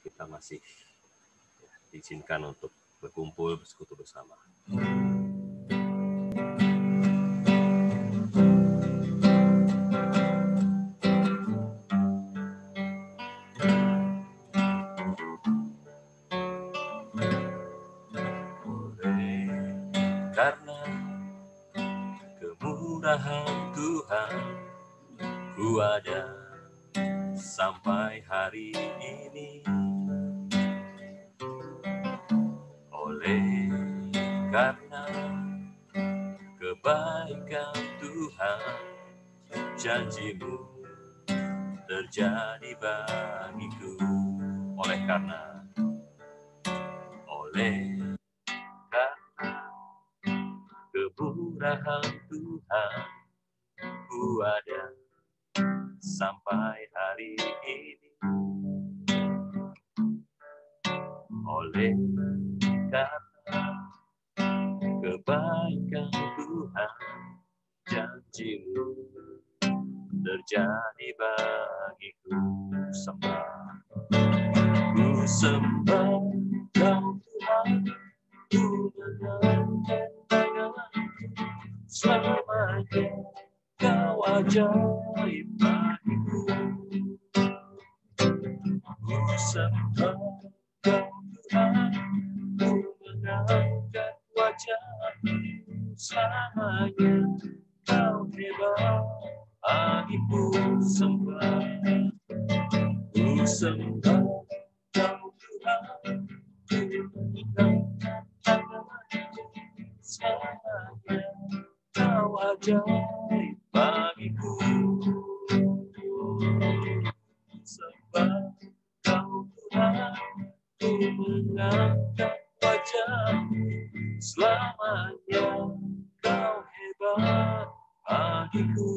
kita masih diizinkan untuk berkumpul, bersekutu bersama. Karena kemurahan Tuhan, ku ada sampai hari ini. Oleh karena kebaikan Tuhan, janji-Mu terjadi bagiku. Oleh karena kemurahan Tuhan, ku ada sampai hari ini. Oleh karena kebaikan Tuhan, janji-Mu terjadi bagiku. Sembah, ku sembah Kau Tuhan, ku mengangkat tanganku, selamanya Kau ajaib bagiku. Ku sembah Kau Tuhan, ku mengangkat wajahku, selamanya Kau hebat bagiku. Sembah, ku sembah Kau Tuhan, ku mengangkat tanganku, selamanya Kau ajaib bagiku. Sembah Kau Tuhan, ku mengangkat wajahku, selamanya Kau hebat bagiku.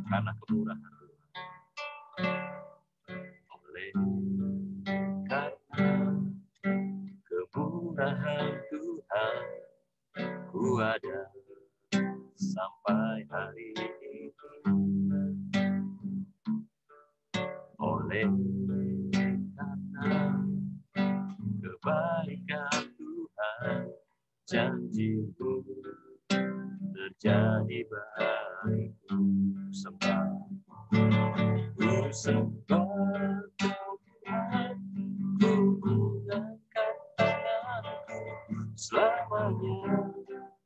Karena kemurahan Tuhan, oleh karena kemurahan Tuhan, ku ada sampai hari ini. Oleh karena kebaikan Tuhan, janji-Mu terjadi bagiku. Sembah, ku sembah Kau Tuhan, ku mengangkat tanganku, selamanya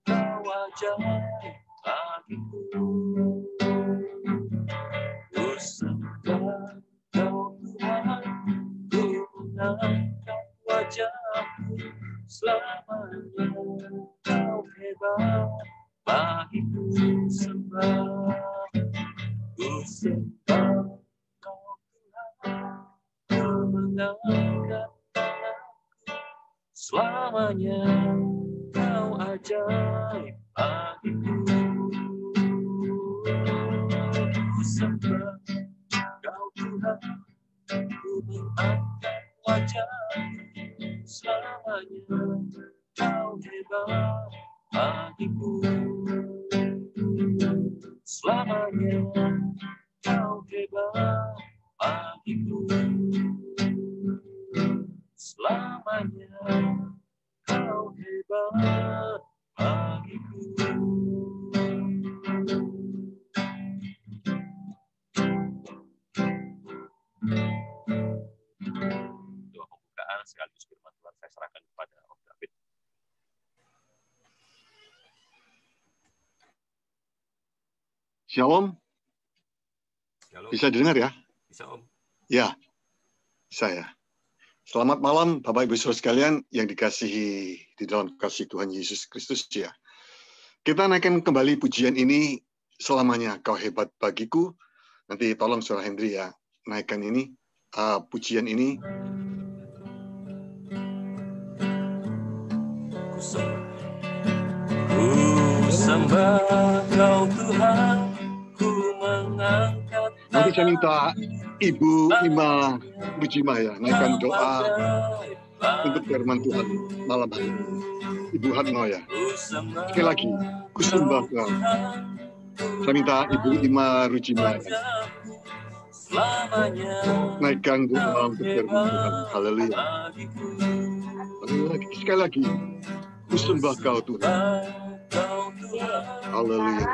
Kau ajaib bagiku. Ku sembah Kau Tuhan, ku mengangkat wajahku, selamanya Kau hebat bagiku. Sembah, ku sembah Kau Tuhan, ku mengangkat tanganku, selamanya Kau ajaib bagiku. Ku sembah Kau Tuhan, ku mengangkat wajahku, selamanya Kau hebat bagiku. Selamanya Kau hebat bagiku. Selamanya Kau hebat bagiku. Doa pembukaan sekaligus firman Tuhan saya serahkan kepada Om David. Shalom. Shalom. Bisa dengar ya? Bisa, Om. Ya, saya. Selamat malam Bapak Ibu Saudara sekalian yang dikasihi di dalam kasih Tuhan Yesus Kristus ya. Kita naikkan kembali pujian ini, selamanya Kau hebat bagiku. Nanti tolong Saudara Hendri ya, naikkan ini, pujian ini. Ku sembah Kau Tuhan, ku mengangkat. Nanti saya minta Ibu Ima Bujima ya, naikkan doa untuk firman Tuhan malam hari ini. Ibu Hatno ya. Sekali lagi, ku sembah Kau. Saya minta Ibu Ima Rujima ya. selamanya. Naikkan doa untuk firman Tuhan. Haleluya. Sekali lagi. Ku sembah kau Tuhan. Haleluya.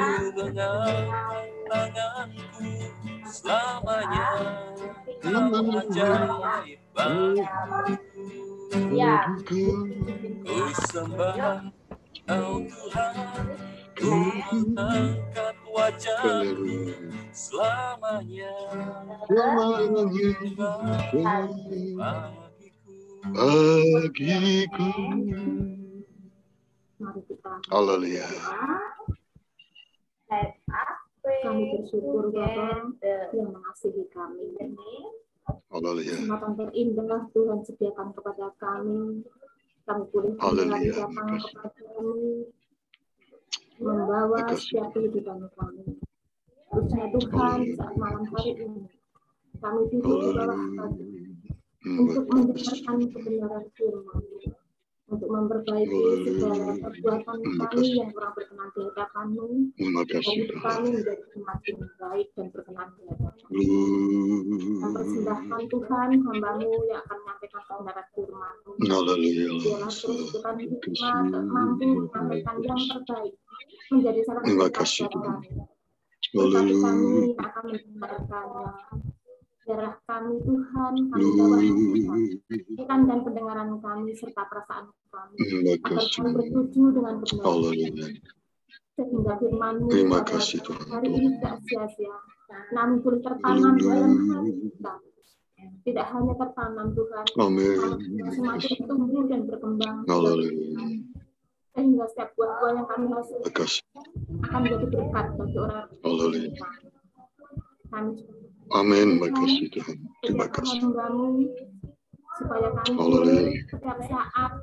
Tanganku selamanya. Kau ajaib bagiku. Ku sembah kau Tuhan. Ku angkat wajahku selamanya. Bagiku. Haleluya. Kami bersyukur Bapa yang mengasihi kami. Haleluya. Kesempatan terindah Tuhan sediakan kepada kami. Kami boleh kembali datang kepada-Mu, membawa setiap kehidupan kami. Khususnya Tuhan saat malam hari ini kami duduk di bawah kaki untuk mendengarkan kebenaran firman, untuk memperbaiki segala perbuatan kami yang kurang berkenan di hadapan-Mu, dan hidup kami menjadi semakin baik dan berkenan di hadapan-Mu. Mempersembahkan Tuhan hamba-Mu yang akan menyampaikan kebenaran firman-Mu. Biarlah terus Tuhan hikmat mampu menyampaikan yang terbaik menjadi salah satu kasih kami. Tetapi kami akan mendengarkannya. Biarlah kami Tuhan, kami bawa pikiran dan pendengaran kami serta perasaan kami agar kami bertuju dengan kebenaran. Sehingga firman-Mu pada hari ini tidak sia-sia, namun boleh tertanam dalam hati kita. Tidak hanya tertanam Tuhan, namun semakin tumbuh dan berkembang. Sehingga setiap buah-buah yang kami hasilkan akan menjadi berkat bagi orang lain. Kami amin. Makasih Tuhan. Terima kasih. Supaya kami setiap saat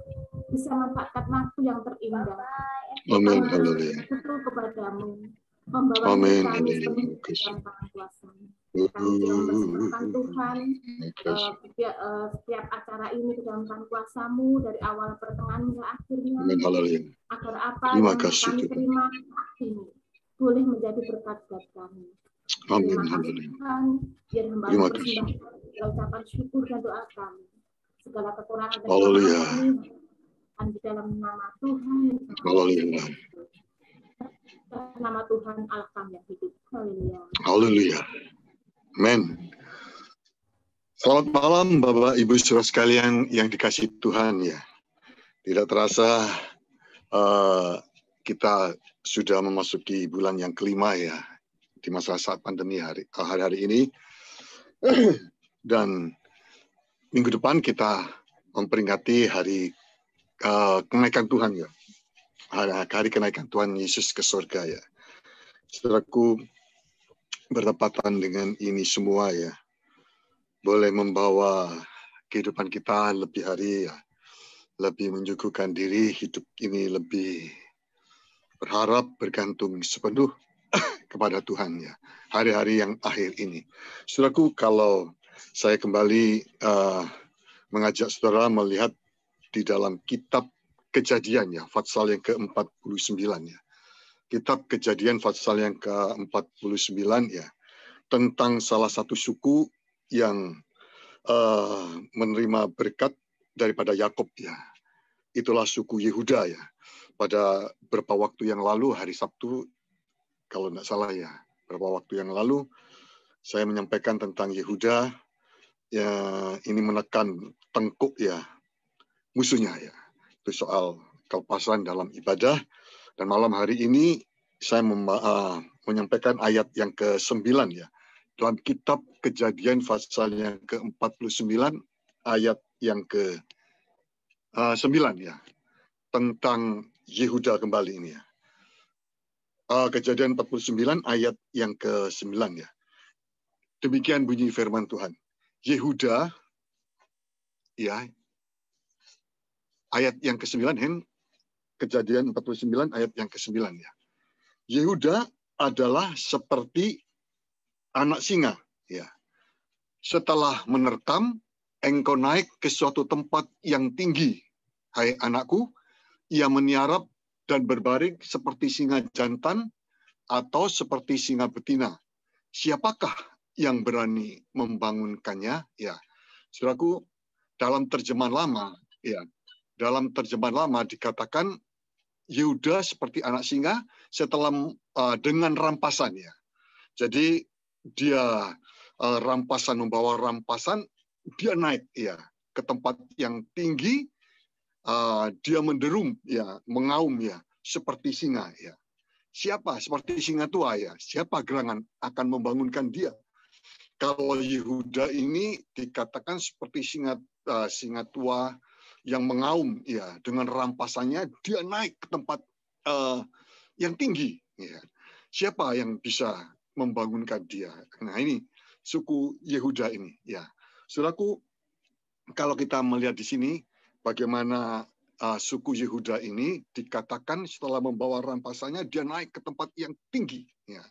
bisa manfaatkan waktu yang terindah. Amin. Haleluya. Betul kepadamu. Membawa kami sepenuh dalam tangan kuasa-Mu. Kami mempersembahkan Tuhan setiap acara ini ke dalam tangan kuasa-Mu dari awal pertengahan hingga akhirnya. Agar apa yang kami terima ini boleh menjadi berkat buat kami. Amin. Tuhan, biar hamba persembahkan ucapan syukur dan doa kami. Segala kekurangan dan kelemahan kami di dalam nama Tuhan. Haleluya. Nama Tuhan Allah kami yang hidup. Haleluya. Haleluya. Amin. Selamat malam Bapak Ibu Saudara sekalian yang dikasihi Tuhan ya. Tidak terasa kita sudah memasuki bulan yang kelima ya di masa saat pandemi hari-hari ini. Dan minggu depan kita memperingati hari kenaikan Tuhan ya. Hari kenaikan Tuhan Yesus ke surga ya. Saudaraku, bertepatan dengan ini semua ya, boleh membawa kehidupan kita lebih hari ya, lebih menyuguhkan diri, hidup ini lebih berharap bergantung sepenuh kepada Tuhan ya, hari-hari yang akhir ini. Saudaraku, kalau saya kembali mengajak saudara melihat di dalam kitab Kejadian ya, pasal yang ke-49 ya. Kitab Kejadian pasal yang ke-49 ya, tentang salah satu suku yang menerima berkat daripada Yakub ya. Itulah suku Yehuda ya. Pada beberapa waktu yang lalu, hari Sabtu, kalau tidak salah ya, beberapa waktu yang lalu, saya menyampaikan tentang Yehuda, ya ini menekan tengkuk ya, musuhnya ya. Itu soal kelepasan dalam ibadah. Dan malam hari ini saya menyampaikan ayat yang ke-9 ya. Dalam kitab Kejadian pasal yang ke-49 ayat yang ke-9 ya. Tentang Yehuda kembali ini ya. Kejadian 49 ayat yang ke-9 ya. Demikian bunyi firman Tuhan. Yehuda ya. Ayat yang ke-9 Kejadian 49 ayat yang ke-9 ya. Yehuda adalah seperti anak singa ya. Setelah menerkam, engkau naik ke suatu tempat yang tinggi. Hai anakku, ia meniarap dan berbaring seperti singa jantan atau seperti singa betina. Siapakah yang berani membangunkannya. Ya, saudaraku, dalam terjemahan lama, ya, dalam terjemahan lama dikatakan Yehuda seperti anak singa setelah dengan rampasan, ya. Jadi dia membawa rampasan, dia naik, ya, ke tempat yang tinggi, dia menderum, ya, mengaum, ya, seperti singa, ya. Siapa seperti singa tua, ya? Siapa gerangan akan membangunkan dia? Kalau Yehuda ini dikatakan seperti singa tua yang mengaum, ya, dengan rampasannya dia naik ke tempat yang tinggi. Ya. Siapa yang bisa membangunkan dia? Nah, ini suku Yehuda ini. Ya, saudaraku, kalau kita melihat di sini bagaimana suku Yehuda ini dikatakan setelah membawa rampasannya dia naik ke tempat yang tinggi. Ya,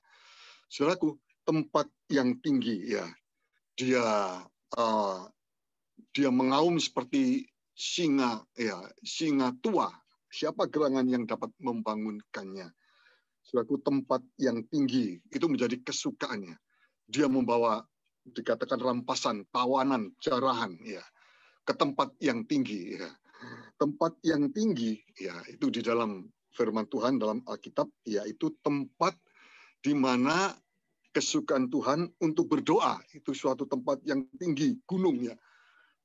saudaraku, tempat yang tinggi, ya, dia mengaum seperti singa, ya, singa tua. Siapa gerangan yang dapat membangunkannya? Saudaraku, tempat yang tinggi itu menjadi kesukaannya. Dia membawa, dikatakan rampasan, tawanan, jarahan, ya, ke tempat yang tinggi, ya. Tempat yang tinggi, ya, itu di dalam firman Tuhan dalam Alkitab, yaitu tempat di mana kesukaan Tuhan untuk berdoa. Itu suatu tempat yang tinggi, gunung, ya,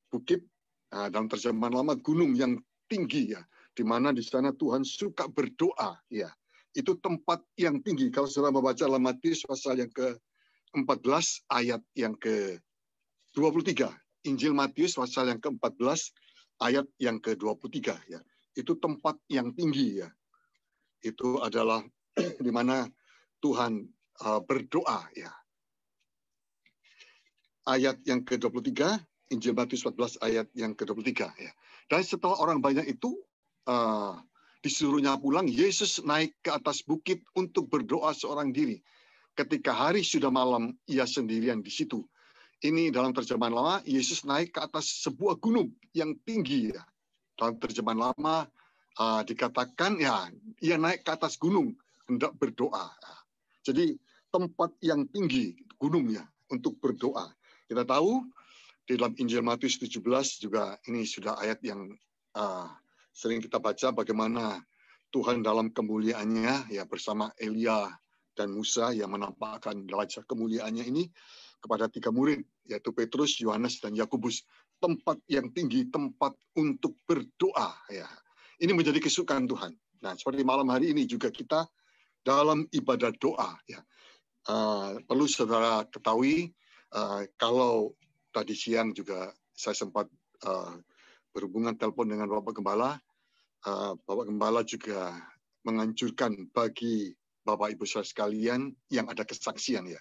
bukit. Nah, dalam terjemahan lama gunung yang tinggi, ya, di mana di sana Tuhan suka berdoa, ya. Itu tempat yang tinggi. Kalau saudara membaca dalam Matius pasal yang ke-14 ayat yang ke-23, Injil Matius pasal yang ke-14 ayat yang ke-23, ya. Itu tempat yang tinggi, ya. Itu adalah di mana Tuhan berdoa, ya. Ayat yang ke-23, Injil Matius 14 ayat yang ke-23, ya. Dan setelah orang banyak itu disuruhnya pulang, Yesus naik ke atas bukit untuk berdoa seorang diri. Ketika hari sudah malam, ia sendirian di situ. Ini dalam terjemahan lama, Yesus naik ke atas sebuah gunung yang tinggi, ya. Dalam terjemahan lama dikatakan, ya, ia naik ke atas gunung hendak berdoa. Jadi tempat yang tinggi, gunung, ya, untuk berdoa. Kita tahu di dalam Injil Matius 17 juga ini sudah ayat yang sering kita baca bagaimana Tuhan dalam kemuliaannya, ya, bersama Elia dan Musa yang menampakkan wajah kemuliaannya ini kepada 3 murid, yaitu Petrus, Yohanes, dan Yakobus. Tempat yang tinggi, tempat untuk berdoa, ya. Ini menjadi kesukaan Tuhan. Nah, seperti malam hari ini juga kita dalam ibadah doa, ya. Perlu saudara ketahui, kalau tadi siang juga saya sempat berhubungan telepon dengan Bapak Gembala. Bapak Gembala juga menganjurkan bagi Bapak Ibu saudara sekalian yang ada kesaksian, ya.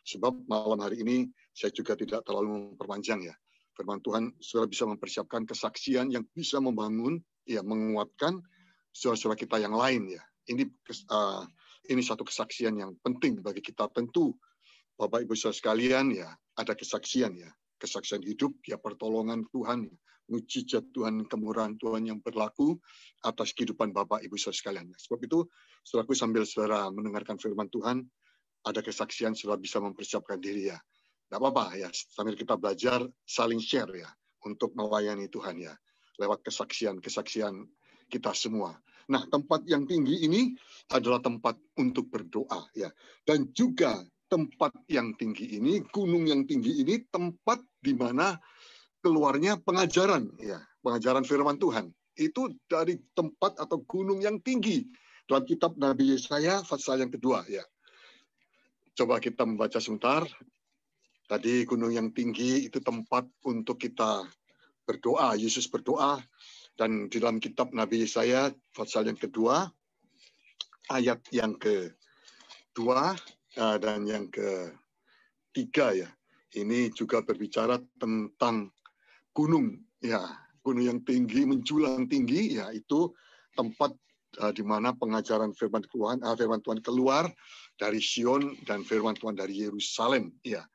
Sebab malam hari ini saya juga tidak terlalu memperpanjang, ya. Firman Tuhan saudara bisa mempersiapkan kesaksian yang bisa membangun, ya, menguatkan saudara-saudara kita yang lain, ya. Ini satu kesaksian yang penting bagi kita. Tentu Bapak Ibu saudara sekalian, ya, ada kesaksian, ya. Kesaksian hidup, ya, pertolongan Tuhan, mujizat Tuhan, kemurahan Tuhan yang berlaku atas kehidupan Bapak Ibu saudara sekalian. Sebab itu, saudaraku, sambil saudara mendengarkan firman Tuhan, ada kesaksian saudara bisa mempersiapkan diri, ya. Tidak apa-apa, ya, sambil kita belajar saling share, ya, untuk melayani Tuhan, ya, lewat kesaksian kita semua. Nah, tempat yang tinggi ini adalah tempat untuk berdoa, ya. Dan juga tempat yang tinggi ini, gunung yang tinggi ini, tempat di mana keluarnya pengajaran, ya, pengajaran firman Tuhan. Itu dari tempat atau gunung yang tinggi. Dalam kitab Nabi Yesaya pasal yang kedua, ya. Coba kita membaca sebentar. Tadi gunung yang tinggi itu tempat untuk kita berdoa. Yesus berdoa. Dan di dalam kitab Nabi Yesaya pasal yang kedua, ayat yang kedua dan yang ketiga, ya. Ini juga berbicara tentang gunung, ya. Gunung yang tinggi, menjulang tinggi, ya, itu tempat di mana pengajaran firman Tuhan keluar dari Sion dan firman Tuhan dari Yerusalem, ya.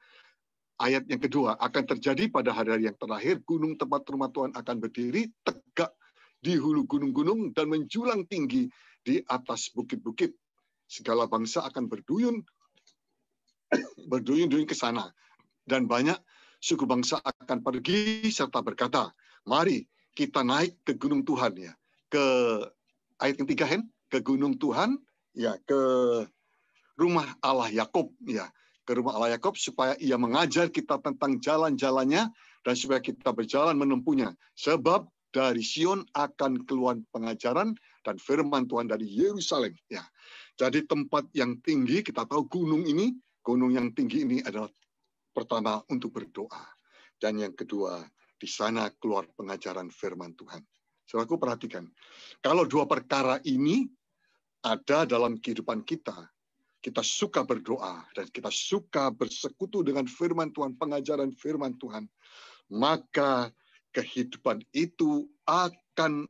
Ayat yang kedua, akan terjadi pada hari yang terakhir, gunung tempat rumah Tuhan akan berdiri tegak di hulu gunung-gunung dan menjulang tinggi di atas bukit-bukit. Segala bangsa akan berduyun berduyun-duyun ke sana. Dan banyak suku bangsa akan pergi serta berkata, mari kita naik ke gunung Tuhan, ya. Ke ayat yang 3, Hen, ke gunung Tuhan, ya, ke rumah Allah Yakub, ya, ke rumah Allah Yakub supaya ia mengajar kita tentang jalan-jalannya dan supaya kita berjalan menempuhnya. Sebab dari Sion akan keluar pengajaran dan firman Tuhan dari Yerusalem, ya. Jadi tempat yang tinggi, kita tahu gunung yang tinggi ini adalah pertama untuk berdoa. Dan yang kedua, di sana keluar pengajaran firman Tuhan. Saudaraku perhatikan, kalau dua perkara ini ada dalam kehidupan kita, kita suka berdoa dan kita suka bersekutu dengan firman Tuhan, pengajaran firman Tuhan, maka kehidupan itu akan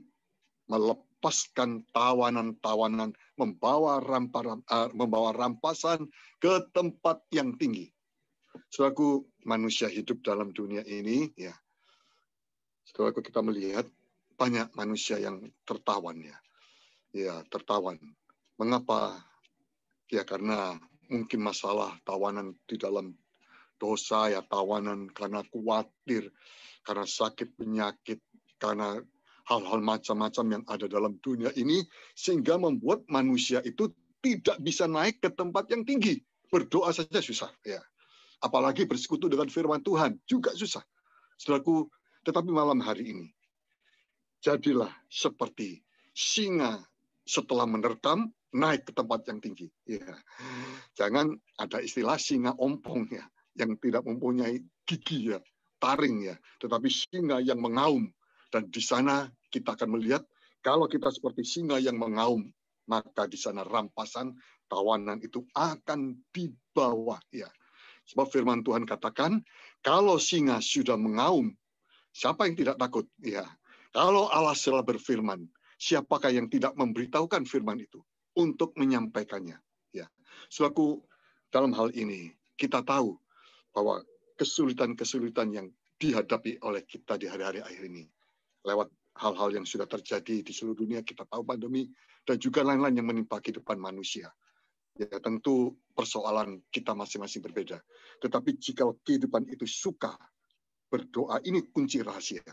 melepaskan tawanan-tawanan, membawa rampasan ke tempat yang tinggi. Saudaraku, manusia hidup dalam dunia ini, ya. Saudaraku, kita melihat banyak manusia yang tertawan, ya. Ya, tertawan. Mengapa? Ya, karena mungkin masalah tawanan di dalam dosa, ya, tawanan karena khawatir, karena sakit penyakit, karena hal-hal macam-macam yang ada dalam dunia ini, sehingga membuat manusia itu tidak bisa naik ke tempat yang tinggi. Berdoa saja susah, ya. Apalagi bersekutu dengan firman Tuhan juga susah. Saudaraku, tetapi malam hari ini, jadilah seperti singa setelah menerkam, naik ke tempat yang tinggi. Ya. Jangan ada istilah singa ompong, ya, yang tidak mempunyai gigi, ya, taring, ya, tetapi singa yang mengaum. Dan di sana kita akan melihat, kalau kita seperti singa yang mengaum, maka di sana rampasan, tawanan itu akan dibawa, ya. Sebab firman Tuhan katakan, kalau singa sudah mengaum, siapa yang tidak takut? Ya. Kalau Allah telah berfirman, siapakah yang tidak memberitahukan firman itu untuk menyampaikannya? Ya. Saudaraku, dalam hal ini, kita tahu bahwa kesulitan-kesulitan yang dihadapi oleh kita di hari-hari akhir ini, lewat hal-hal yang sudah terjadi di seluruh dunia, kita tahu pandemi, dan juga lain-lain yang menimpa kehidupan manusia. Ya, tentu persoalan kita masing-masing berbeda. Tetapi jika kehidupan itu suka berdoa, ini kunci rahasia.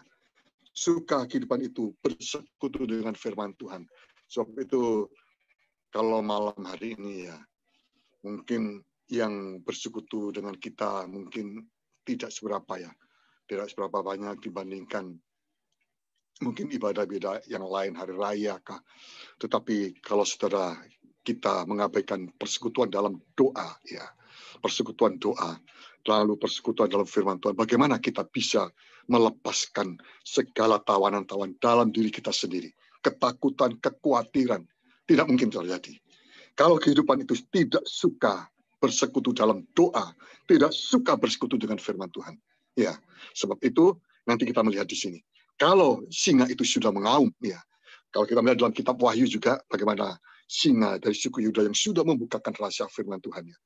Suka kehidupan itu bersekutu dengan firman Tuhan. Sebab itu, kalau malam hari ini, ya, mungkin yang bersekutu dengan kita mungkin tidak seberapa, ya. Tidak seberapa banyak dibandingkan mungkin ibadah-ibadah yang lain, hari raya kah. Tetapi kalau saudara, kita mengabaikan persekutuan dalam doa, ya, persekutuan doa, lalu persekutuan dalam firman Tuhan, bagaimana kita bisa melepaskan segala tawanan-tawanan dalam diri kita sendiri, ketakutan, kekhawatiran, tidak mungkin terjadi. Kalau kehidupan itu tidak suka bersekutu dalam doa, tidak suka bersekutu dengan firman Tuhan, ya, sebab itu nanti kita melihat di sini. Kalau singa itu sudah mengaum, ya, kalau kita melihat dalam kitab Wahyu juga bagaimana singa dari suku Yuda yang sudah membukakan rahasia firman Tuhan, ya.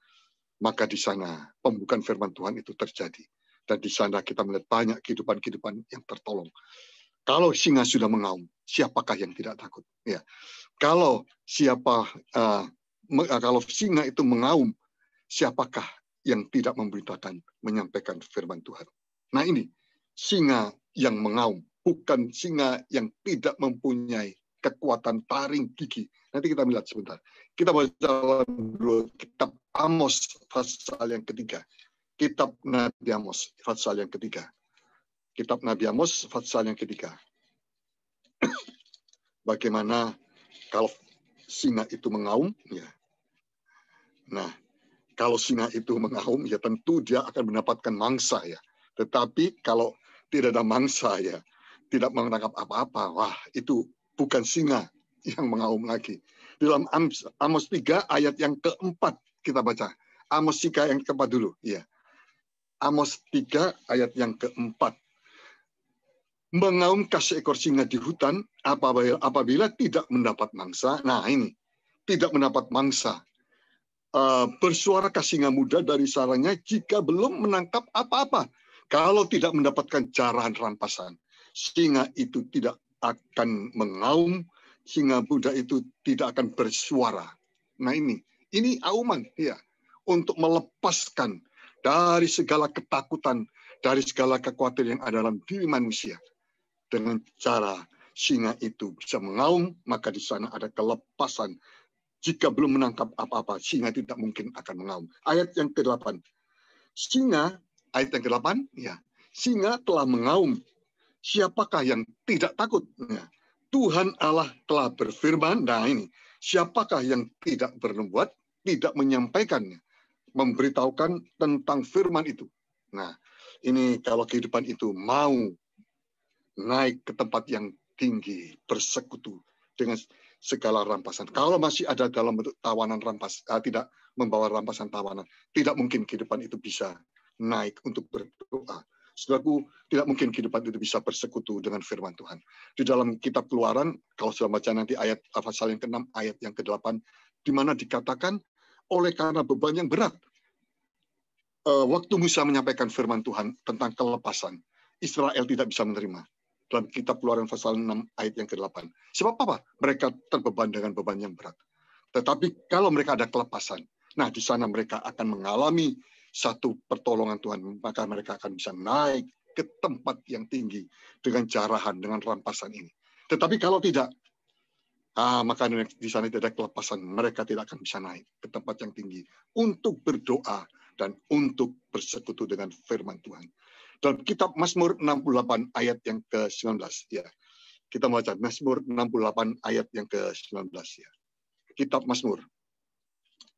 Maka di sana pembukaan firman Tuhan itu terjadi. Dan di sana kita melihat banyak kehidupan-kehidupan yang tertolong. Kalau singa sudah mengaum, siapakah yang tidak takut? Ya. Kalau singa itu mengaum, siapakah yang tidak memberitakan, menyampaikan firman Tuhan? Nah ini, singa yang mengaum, bukan singa yang tidak mempunyai kekuatan taring gigi. Nanti kita melihat sebentar. Kita baca dulu kitab Amos pasal yang ketiga. Kitab Nabi Amos pasal yang ketiga. Kitab Nabi Amos pasal yang ketiga. Bagaimana kalau singa itu mengaum? Ya. Nah, kalau singa itu mengaum, ya tentu dia akan mendapatkan mangsa, ya. Tetapi kalau tidak ada mangsa, ya, tidak menangkap apa-apa, wah, itu bukan singa yang mengaum lagi. Di dalam Amos 3 ayat yang keempat kita baca. Amos 3 yang keempat dulu, ya. Amos 3 ayat yang keempat. Mengaumkah seekor singa di hutan apabila tidak mendapat mangsa? Nah ini, tidak mendapat mangsa. Bersuarakah singa muda dari sarangnya jika belum menangkap apa-apa? Kalau tidak mendapatkan jarahan rampasan, singa itu tidak akan mengaum, singa muda itu tidak akan bersuara. Nah ini auman, ya. untuk melepaskan dari segala ketakutan, dari segala kekhawatiran yang ada dalam diri manusia. Dengan cara singa itu bisa mengaum, maka di sana ada kelepasan. Jika belum menangkap apa-apa, singa tidak mungkin akan mengaum. Ayat yang ke-8. Singa, ayat yang ke-8, ya. Singa telah mengaum. Siapakah yang tidak takut? Ya. Tuhan Allah telah berfirman, nah ini, siapakah yang tidak bernubuat, tidak menyampaikannya, memberitahukan tentang firman itu. Nah, ini kalau kehidupan itu mau naik ke tempat yang tinggi, bersekutu dengan segala rampasan. Kalau masih ada dalam bentuk tawanan tidak membawa rampasan tawanan, tidak mungkin kehidupan itu bisa naik untuk berdoa. Saudaraku, tidak mungkin kehidupan itu bisa bersekutu dengan firman Tuhan. Di dalam kitab Keluaran, kalau sudah baca nanti ayat pasal yang ke-6, ayat yang ke-8, di mana dikatakan, oleh karena beban yang berat, waktu Musa menyampaikan firman Tuhan tentang kelepasan, Israel tidak bisa menerima. Dalam kitab Keluaran pasal 6, ayat yang ke-8. Sebab apa? Mereka terbeban dengan beban yang berat. Tetapi kalau mereka ada kelepasan, nah di sana mereka akan mengalami satu pertolongan Tuhan, maka mereka akan bisa naik ke tempat yang tinggi dengan jarahan, dengan rampasan ini. Tetapi kalau tidak, maka di sana tidak ada kelepasan, mereka tidak akan bisa naik ke tempat yang tinggi untuk berdoa dan untuk bersekutu dengan firman Tuhan. Dalam kitab Mazmur 68 ayat yang ke-19, ya. Kita baca Mazmur 68 ayat yang ke-19, ya. Kitab Mazmur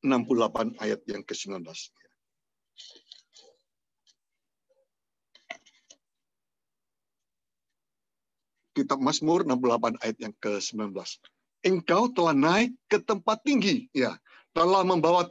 68 ayat yang ke-19. Kitab Mazmur 68 ayat yang ke-19. Engkau telah naik ke tempat tinggi, ya, telah membawa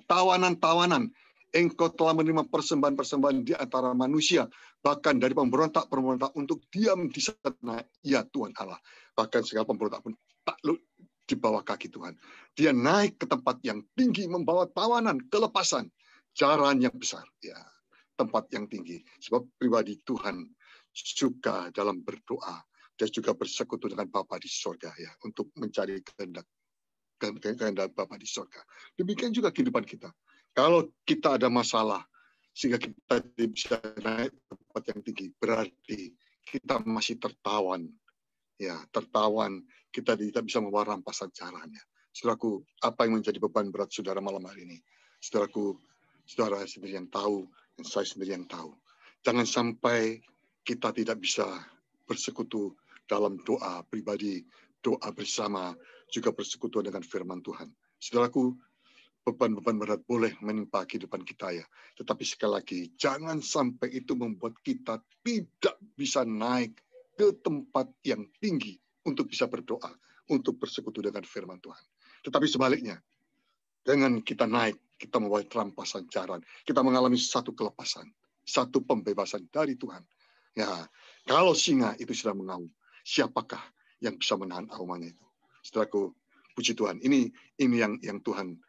tawanan-tawanan. Engkau telah menerima persembahan-persembahan di antara manusia, bahkan dari pemberontak-pemberontak untuk diam di sana, ya Tuhan Allah. Bahkan segala pemberontak pun takluk di bawah kaki Tuhan. Dia naik ke tempat yang tinggi, membawa tawanan, kelepasan, jaran yang besar, ya, tempat yang tinggi. Sebab pribadi Tuhan suka dalam berdoa. Dia juga bersekutu dengan Bapa di surga, ya, untuk mencari kehendak Bapa di surga. Demikian juga kehidupan kita. Kalau kita ada masalah sehingga kita tidak bisa naik ke tempat yang tinggi, berarti kita masih tertawan. Ya, tertawan, kita tidak bisa membawa rampasan caranya. Saudaraku, apa yang menjadi beban berat saudara malam hari ini? Saudaraku, saudara sendiri yang tahu, dan saya sendiri yang tahu. Jangan sampai kita tidak bisa bersekutu dalam doa pribadi, doa bersama, juga bersekutu dengan firman Tuhan. Saudaraku, beban-beban berat boleh menimpa kehidupan kita, ya. Tetapi sekali lagi, jangan sampai itu membuat kita tidak bisa naik ke tempat yang tinggi untuk bisa berdoa, untuk bersekutu dengan firman Tuhan. Tetapi sebaliknya, dengan kita naik, kita membawa rampasan jaran, kita mengalami satu kelepasan, satu pembebasan dari Tuhan. Ya, kalau singa itu sudah mengaum, siapakah yang bisa menahan aumannya itu? Saudaraku, puji Tuhan. Ini yang Tuhan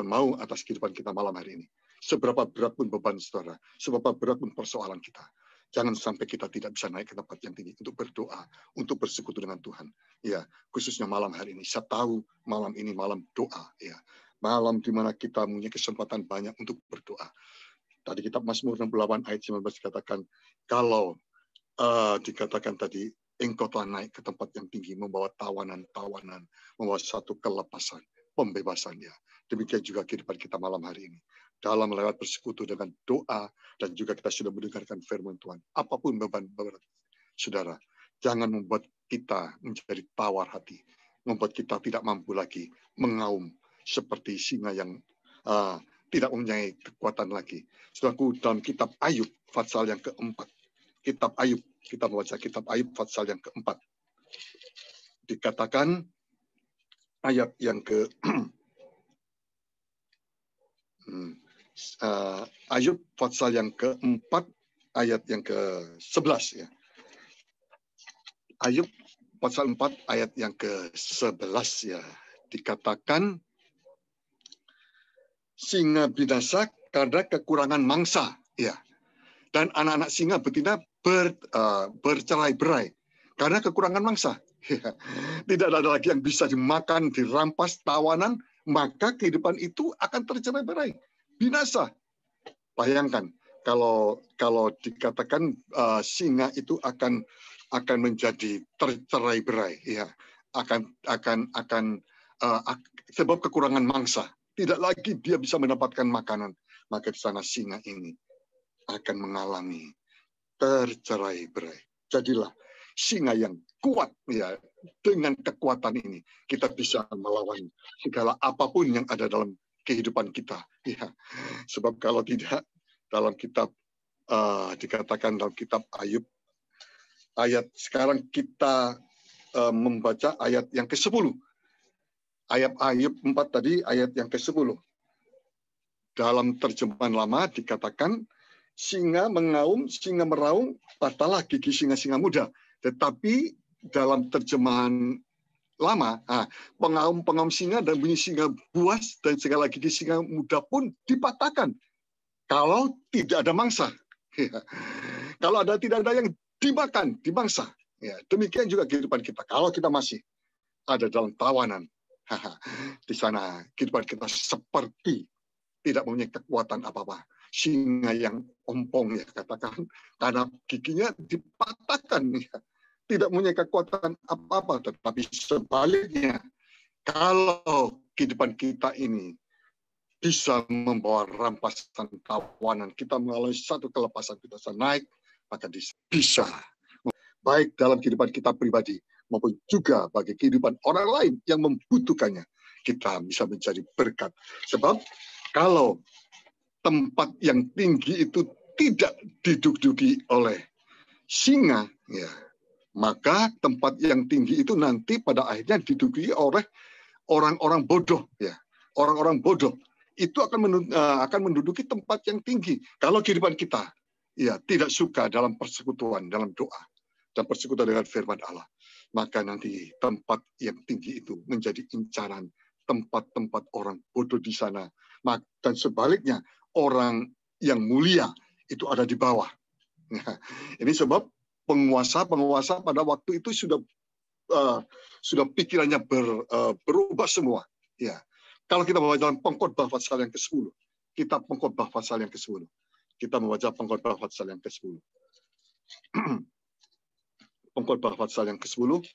mau atas kehidupan kita malam hari ini. Seberapa berat pun beban saudara, seberapa berat pun persoalan kita, jangan sampai kita tidak bisa naik ke tempat yang tinggi untuk berdoa, untuk bersekutu dengan Tuhan. Ya, khususnya malam hari ini. Saya tahu malam ini malam doa, ya. Malam di mana kita punya kesempatan banyak untuk berdoa. Tadi kitab Mazmur 68 ayat 19 dikatakan, kalau dikatakan tadi, engkau telah naik ke tempat yang tinggi, membawa tawanan-tawanan, membawa satu kelepasan, pembebasan, ya. Demikian juga kehidupan kita malam hari ini. Dalam lewat bersekutu dengan doa, dan juga kita sudah mendengarkan firman Tuhan. Apapun beban berat, saudara, jangan membuat kita menjadi tawar hati, membuat kita tidak mampu lagi mengaum seperti singa yang tidak mempunyai kekuatan lagi. Saudaraku, dalam kitab Ayub, pasal yang keempat, kitab Ayub, kita membaca kitab Ayub pasal yang keempat. Dikatakan ayat yang ke Ayub pasal yang keempat, ayat yang ke-11, ya. Ayub pasal 4 ayat yang ke-11, ya. Dikatakan singa binasa karena kekurangan mangsa, ya. Dan anak-anak singa betina bercerai-berai karena kekurangan mangsa. Tidak ada lagi yang bisa dimakan, dirampas, tawanan, maka kehidupan itu akan tercerai-berai, binasa. Bayangkan kalau dikatakan singa itu akan menjadi tercerai-berai, ya, sebab kekurangan mangsa, tidak lagi dia bisa mendapatkan makanan, maka di sana singa ini akan mengalami tercerai-berai. Jadilah singa yang kuat, ya. Dengan kekuatan ini kita bisa melawan segala apapun yang ada dalam kehidupan kita, ya. Sebab kalau tidak, dalam kitab dikatakan dalam kitab Ayub, ayat sekarang kita membaca ayat yang ke-10. Ayub 4 tadi ayat yang ke-10. Dalam terjemahan lama dikatakan singa mengaum, singa meraung, patahlah gigi singa-singa muda. Tetapi dalam terjemahan lama, pengaum singa dan bunyi singa buas dan segala gigi singa muda pun dipatahkan kalau tidak ada mangsa. Ya. Kalau tidak ada yang dimakan, dimangsa. Ya. Demikian juga kehidupan kita. Kalau kita masih ada dalam tawanan, di sana kehidupan kita seperti tidak mempunyai kekuatan apa-apa. Singa yang ompong, ya katakan, karena giginya dipatahkan, ya. Tidak punya kekuatan apa-apa, tetapi sebaliknya, kalau kehidupan kita ini bisa membawa rampasan tawanan, kita mengalami satu kelepasan, kita bisa naik, maka bisa baik dalam kehidupan kita pribadi maupun juga bagi kehidupan orang lain yang membutuhkannya, kita bisa menjadi berkat. Sebab kalau tempat yang tinggi itu tidak diduduki oleh singa, ya, maka tempat yang tinggi itu nanti pada akhirnya diduduki oleh orang-orang bodoh, ya. Orang-orang bodoh itu akan menduduki tempat yang tinggi. Kalau kehidupan kita, ya, tidak suka dalam persekutuan, dalam doa dan persekutuan dengan firman Allah, maka nanti tempat yang tinggi itu menjadi incaran tempat-tempat orang bodoh di sana. Dan sebaliknya, orang yang mulia itu ada di bawah. Nah, ini sebab penguasa pada waktu itu sudah pikirannya berubah semua. Ya. Kalau kita membaca dalam Pengkhotbah pasal yang ke-10, kitab Pengkhotbah pasal yang ke-10, kita membaca Pengkhotbah pasal yang ke-10. Pengkhotbah pasal yang ke-10,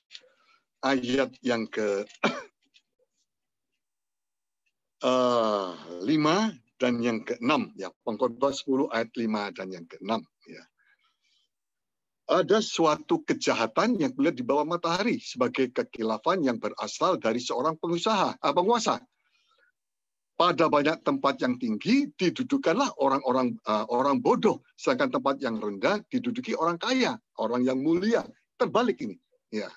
ayat yang ke-5 dan yang ke-6. Ya, Pengkhotbah 10 ayat 5 dan yang ke-6. Ya. Ada suatu kejahatan yang melihat di bawah matahari sebagai kekilafan yang berasal dari seorang penguasa. Pada banyak tempat yang tinggi didudukanlah orang bodoh, sedangkan tempat yang rendah diduduki orang kaya, orang yang mulia. Terbalik ini, ya.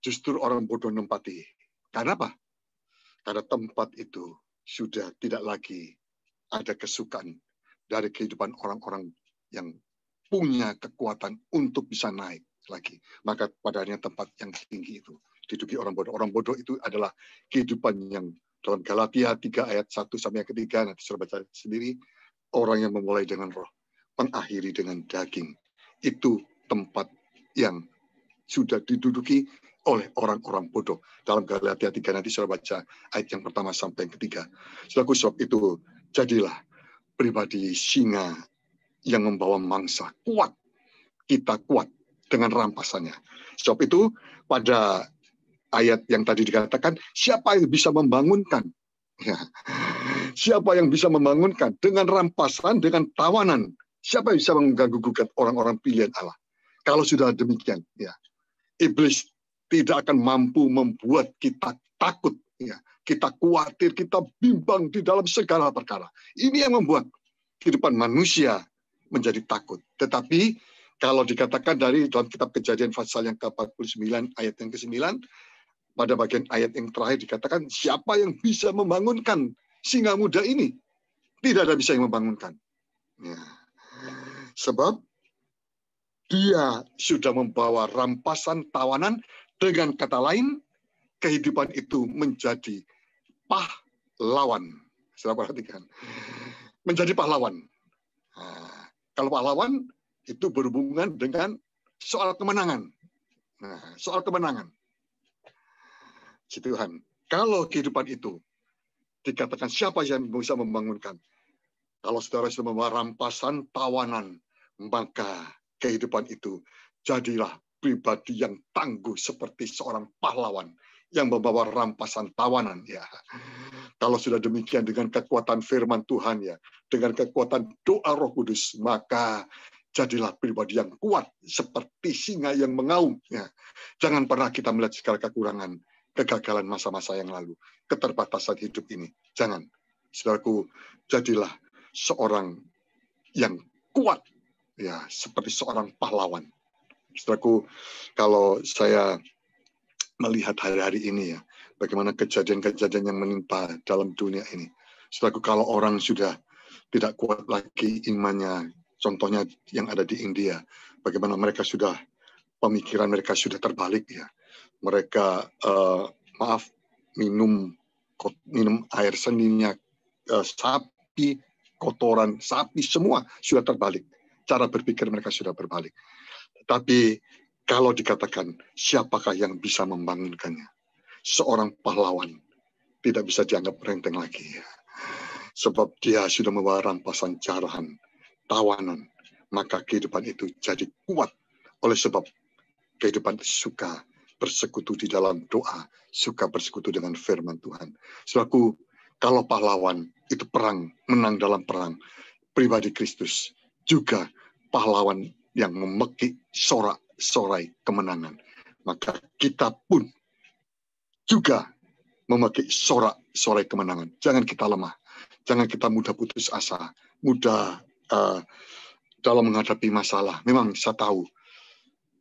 Justru orang bodoh menempati. Karena apa? Karena tempat itu sudah tidak lagi ada kesukaan dari kehidupan orang-orang yang punya kekuatan untuk bisa naik lagi. Maka padanya tempat yang tinggi itu diduduki orang bodoh. Orang bodoh itu adalah kehidupan yang dalam Galatia 3 ayat 1 sampai yang ketiga, nanti sudah baca sendiri, orang yang memulai dengan roh, mengakhiri dengan daging. Itu tempat yang sudah diduduki oleh orang-orang bodoh. Dalam Galatia 3 nanti sudah baca ayat yang pertama sampai yang ketiga. Saudaraku, sebab itu jadilah pribadi singa yang membawa mangsa. Kuat. Kita kuat dengan rampasannya. Sebab itu pada ayat yang tadi dikatakan, siapa yang bisa membangunkan? Ya. Siapa yang bisa membangunkan dengan rampasan, dengan tawanan? Siapa yang bisa mengganggu-gugat orang-orang pilihan Allah? Kalau sudah demikian, ya, iblis tidak akan mampu membuat kita takut. Ya. Kita khawatir, kita bimbang di dalam segala perkara. Ini yang membuat kehidupan manusia menjadi takut. Tetapi kalau dikatakan dari dalam kitab Kejadian pasal yang ke-49 ayat yang ke-9, pada bagian ayat yang terakhir dikatakan, siapa yang bisa membangunkan singa muda ini? Tidak ada bisa yang membangunkan. Ya. Sebab dia sudah membawa rampasan tawanan, dengan kata lain, kehidupan itu menjadi pahlawan. Saudara perhatikan. Menjadi pahlawan. Nah, kalau pahlawan itu berhubungan dengan soal kemenangan. Nah, soal kemenangan. Tuhan, kalau kehidupan itu dikatakan siapa yang bisa membangunkan? Kalau saudara sudah membawa rampasan tawanan, maka kehidupan itu jadilah pribadi yang tangguh seperti seorang pahlawan yang membawa rampasan tawanan. Ya, kalau sudah demikian dengan kekuatan firman Tuhan, ya, dengan kekuatan doa Roh Kudus, maka jadilah pribadi yang kuat seperti singa yang mengaum. Ya. Jangan pernah kita melihat segala kekurangan, kegagalan masa-masa yang lalu, keterbatasan hidup ini. Jangan. Saudaraku, jadilah seorang yang kuat, ya, seperti seorang pahlawan. Saudaraku, kalau saya melihat hari-hari ini, ya, bagaimana kejadian-kejadian yang menimpa dalam dunia ini. Saudaraku, kalau orang sudah tidak kuat lagi imannya, contohnya yang ada di India, bagaimana mereka sudah, pemikiran mereka sudah terbalik, ya. Mereka, minum air seninya sapi, kotoran sapi, semua sudah terbalik. Cara berpikir mereka sudah berbalik. Tapi kalau dikatakan siapakah yang bisa membangunkannya? Seorang pahlawan tidak bisa dianggap renteng lagi. Ya. Sebab dia sudah membawa rampasan jarahan, tawanan. Maka kehidupan itu jadi kuat. Oleh sebab kehidupan suka bersekutu di dalam doa, suka bersekutu dengan firman Tuhan. Saudaraku, kalau pahlawan itu perang, menang dalam perang, pribadi Kristus juga pahlawan yang memekik sorak-sorai kemenangan. Maka kita pun juga memekik sorak-sorai kemenangan. Jangan kita lemah, jangan kita mudah putus asa, mudah dalam menghadapi masalah. Memang saya tahu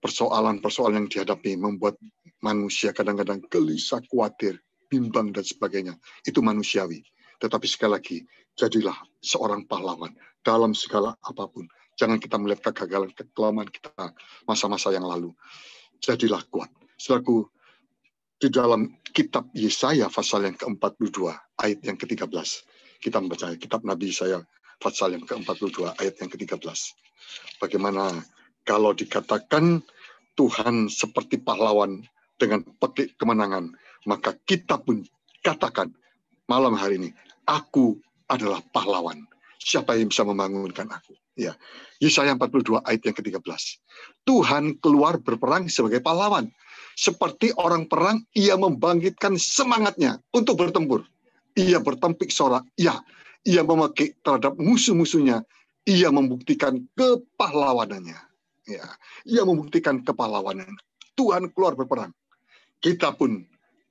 persoalan-persoalan yang dihadapi membuat manusia kadang-kadang gelisah, khawatir, bimbang, dan sebagainya. Itu manusiawi. Tetapi sekali lagi, jadilah seorang pahlawan dalam segala apapun. Jangan kita melihat kegagalan, kekelemahan kita masa-masa yang lalu. Jadilah kuat. Saudaraku, di dalam kitab Yesaya pasal yang ke-42, ayat yang ke-13. Kita membaca kitab Nabi Yesaya pasal yang ke-42, ayat yang ke-13. Bagaimana kalau dikatakan Tuhan seperti pahlawan dengan petik kemenangan, maka kita pun katakan malam hari ini, aku adalah pahlawan. Siapa yang bisa membangunkan aku? Ya, Yesaya 42 ayat yang ke-13. Tuhan keluar berperang sebagai pahlawan. Seperti orang perang, ia membangkitkan semangatnya untuk bertempur. Ia bertempik sorak, ya, ia memekik terhadap musuh-musuhnya. Ia membuktikan kepahlawanannya. Ya, ia membuktikan kepahlawanan. Tuhan keluar berperang. Kita pun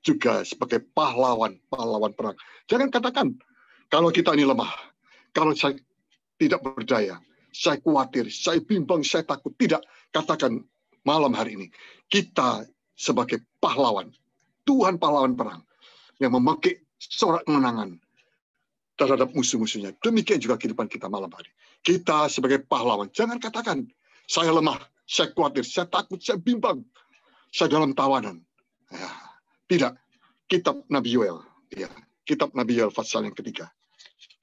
juga sebagai pahlawan perang. Jangan katakan kalau kita ini lemah, kalau saya tidak berdaya, saya khawatir, saya bimbang, saya takut. Tidak, katakan malam hari ini kita sebagai pahlawan, Tuhan pahlawan perang yang memekik sorak kemenangan terhadap musuh-musuhnya. Demikian juga kehidupan kita malam hari. Kita sebagai pahlawan, jangan katakan saya lemah, saya khawatir, saya takut, saya bimbang, saya dalam tawanan. Ya, tidak. Kitab Nabi Yoel, ya, kitab Nabi Yoel pasal yang ketiga.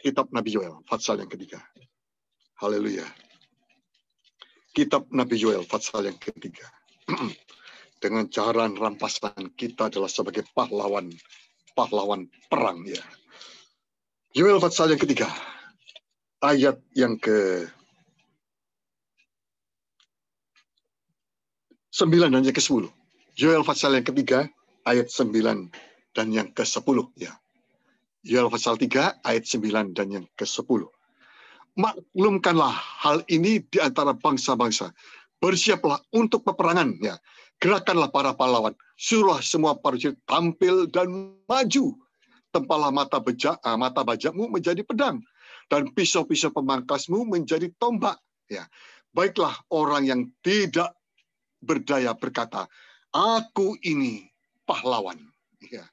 Kitab Nabi Yoel pasal yang ketiga. Haleluya. Kitab Nabi Yoel pasal yang ketiga. Dengan cara rampasan kita adalah sebagai pahlawan perang, ya. Yoel pasal yang ketiga, ayat yang ke-9 dan yang ke-10. Yoel pasal yang ketiga, ayat 9 dan yang ke-10, ya. Yoel pasal 3 ayat 9 dan yang ke-10. Maklumkanlah hal ini di antara bangsa-bangsa. Bersiaplah untuk peperangan, ya. Gerakanlah para pahlawan. Suruhlah semua prajurit tampil dan maju. Tempalah mata bajakmu menjadi pedang dan pisau-pisau pemangkasmu menjadi tombak, ya. Baiklah orang yang tidak berdaya berkata, aku ini pahlawan. Ya.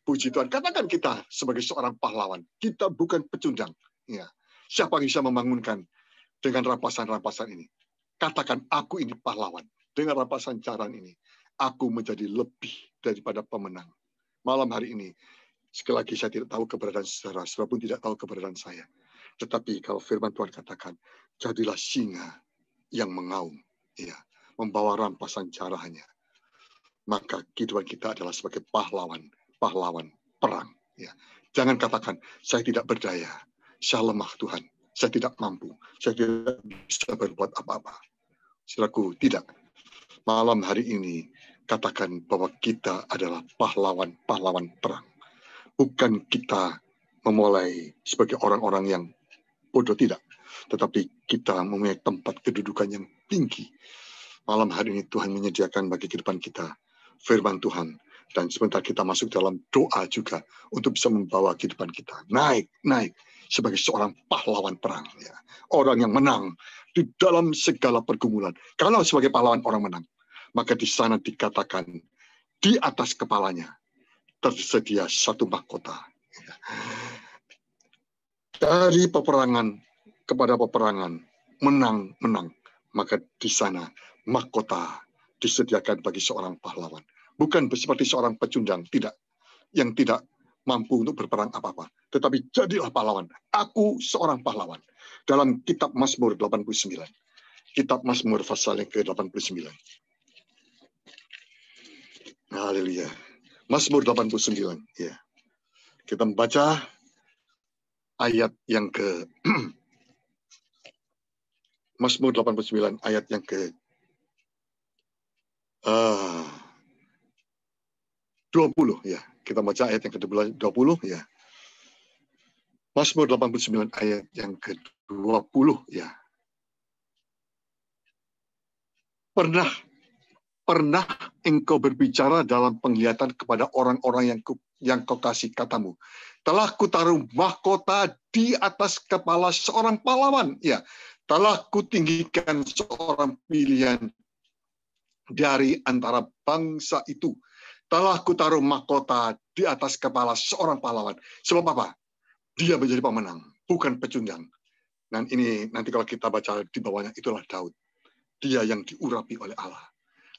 Puji Tuhan, katakan kita sebagai seorang pahlawan. Kita bukan pecundang. Ya. Siapa yang bisa membangunkan dengan rampasan-rampasan ini? Katakan, aku ini pahlawan. Dengan rampasan jaran ini, aku menjadi lebih daripada pemenang. Malam hari ini, sekali lagi saya tidak tahu keberadaan saudara pun tidak tahu keberadaan saya. Tetapi kalau firman Tuhan katakan, jadilah singa yang mengaum, ya, membawa rampasan jarahannya. Maka kehidupan kita adalah sebagai pahlawan perang. Ya. Jangan katakan, saya tidak berdaya, saya lemah Tuhan, saya tidak mampu, saya tidak bisa berbuat apa-apa. Saudaraku, tidak. Malam hari ini, katakan bahwa kita adalah pahlawan-pahlawan perang. Bukan kita memulai sebagai orang-orang yang bodoh, tidak. Tetapi kita mempunyai tempat kedudukan yang tinggi. Malam hari ini Tuhan menyediakan bagi kehidupan kita firman Tuhan. Dan sebentar kita masuk dalam doa juga untuk bisa membawa kehidupan kita naik sebagai seorang pahlawan perang. Ya. Orang yang menang di dalam segala pergumulan. Kalau sebagai pahlawan orang menang, maka di sana dikatakan di atas kepalanya tersedia satu mahkota. Ya. Dari peperangan kepada peperangan, menang, maka di sana mahkota disediakan bagi seorang pahlawan. Bukan seperti seorang pecundang, tidak, yang tidak mampu untuk berperang apa-apa. Tetapi jadilah pahlawan. Aku seorang pahlawan. Dalam kitab Mazmur 89. Kitab Mazmur pasal yang ke-89. Haleluya. Mazmur 89. Ya. Kita membaca ayat yang ke Mazmur 89 ayat yang ke 20 ya. Kita baca ayat yang ke-20 ya. Mazmur 89 ayat yang ke-20 ya. Pernah engkau berbicara dalam penglihatan kepada orang-orang yang kau kasih katamu. Telah kutaruh mahkota di atas kepala seorang pahlawan. Ya, telah kutinggikan seorang pilihan dari antara bangsa itu. Telah kutaruh mahkota di atas kepala seorang pahlawan. Sebab apa? Dia menjadi pemenang, bukan pecundang. Dan ini nanti kalau kita baca di bawahnya, itulah Daud. Dia yang diurapi oleh Allah.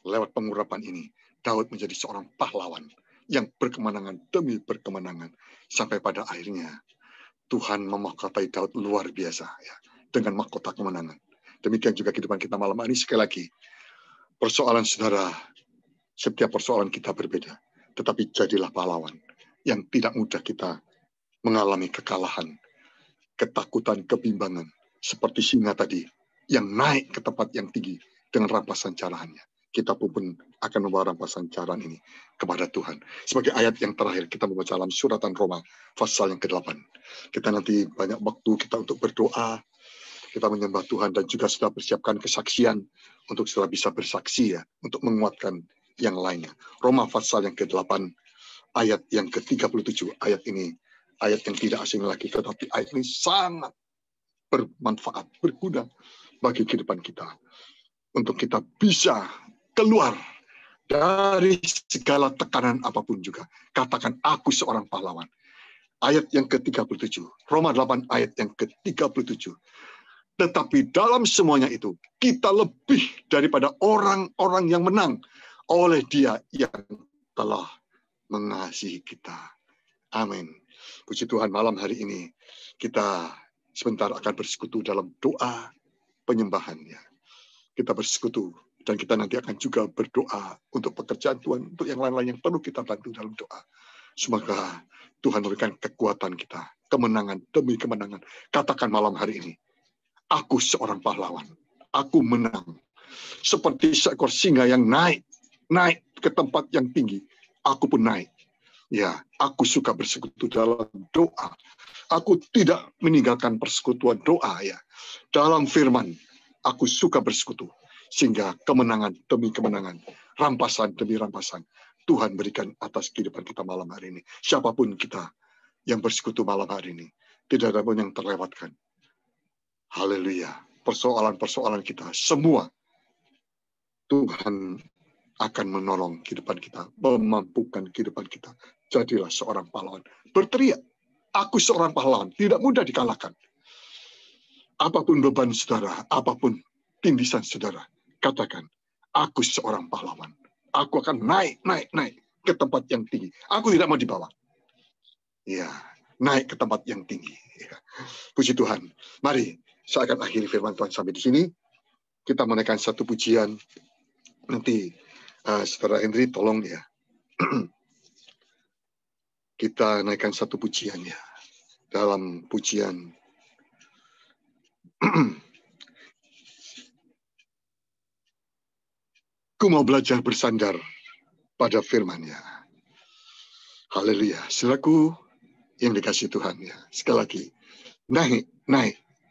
Lewat pengurapan ini, Daud menjadi seorang pahlawan yang berkemenangan demi berkemenangan. Sampai pada akhirnya, Tuhan memahkotai Daud luar biasa ya, dengan mahkota kemenangan. Demikian juga kehidupan kita malam ini. Sekali lagi, persoalan saudara, setiap persoalan kita berbeda. Tetapi jadilah pahlawan yang tidak mudah kita mengalami kekalahan, ketakutan, kebimbangan. Seperti singa tadi, yang naik ke tempat yang tinggi dengan rampasan carahannya. Kita pun akan membawa rampasan carahan ini kepada Tuhan. Sebagai ayat yang terakhir, kita membaca dalam suratan Roma, pasal yang ke-8. Kita nanti banyak waktu kita untuk berdoa, kita menyembah Tuhan, dan juga sudah persiapkan kesaksian untuk sudah bisa bersaksi ya, untuk menguatkan yang lainnya. Roma pasal yang ke-8, ayat yang ke-37. Ayat ini, ayat yang tidak asing lagi, tetapi ayat ini sangat bermanfaat, berguna bagi kehidupan kita. Untuk kita bisa keluar dari segala tekanan apapun juga. Katakan, aku seorang pahlawan. Ayat yang ke-37. Roma 8 ayat yang ke-37. Tetapi dalam semuanya itu, kita lebih daripada orang-orang yang menang oleh Dia yang telah mengasihi kita. Amin. Puji Tuhan, malam hari ini kita sebentar akan bersekutu dalam doa penyembahannya. Kita bersekutu dan kita nanti akan juga berdoa untuk pekerjaan Tuhan, untuk yang lain-lain yang perlu kita bantu dalam doa. Semoga Tuhan memberikan kekuatan kita, kemenangan demi kemenangan. Katakan malam hari ini, aku seorang pahlawan, aku menang. Seperti seekor singa yang naik ke tempat yang tinggi, aku pun naik. Ya, aku suka bersekutu dalam doa. Aku tidak meninggalkan persekutuan doa ya. Dalam firman, aku suka bersekutu. Sehingga kemenangan demi kemenangan, rampasan demi rampasan, Tuhan berikan atas kehidupan kita malam hari ini. Siapapun kita yang bersekutu malam hari ini, tidak ada pun yang terlewatkan. Haleluya. Persoalan-persoalan kita, semua Tuhan akan menolong kehidupan kita, memampukan kehidupan kita. Jadilah seorang pahlawan. Berteriak, aku seorang pahlawan, tidak mudah dikalahkan. Apapun beban saudara, apapun tindisan saudara, katakan, aku seorang pahlawan. Aku akan naik ke tempat yang tinggi. Aku tidak mau dibawa. Ya, naik ke tempat yang tinggi. Ya. Puji Tuhan. Mari, saya akan akhiri firman Tuhan sampai di sini. Kita menaikkan satu pujian. Nanti Saudara Henry tolong ya. kita naikkan satu pujiannya. Dalam pujian Ku mau belajar bersandar pada firman-Nya. Haleluya. Saudaraku yang dikasihi Tuhan ya. Sekali lagi, naik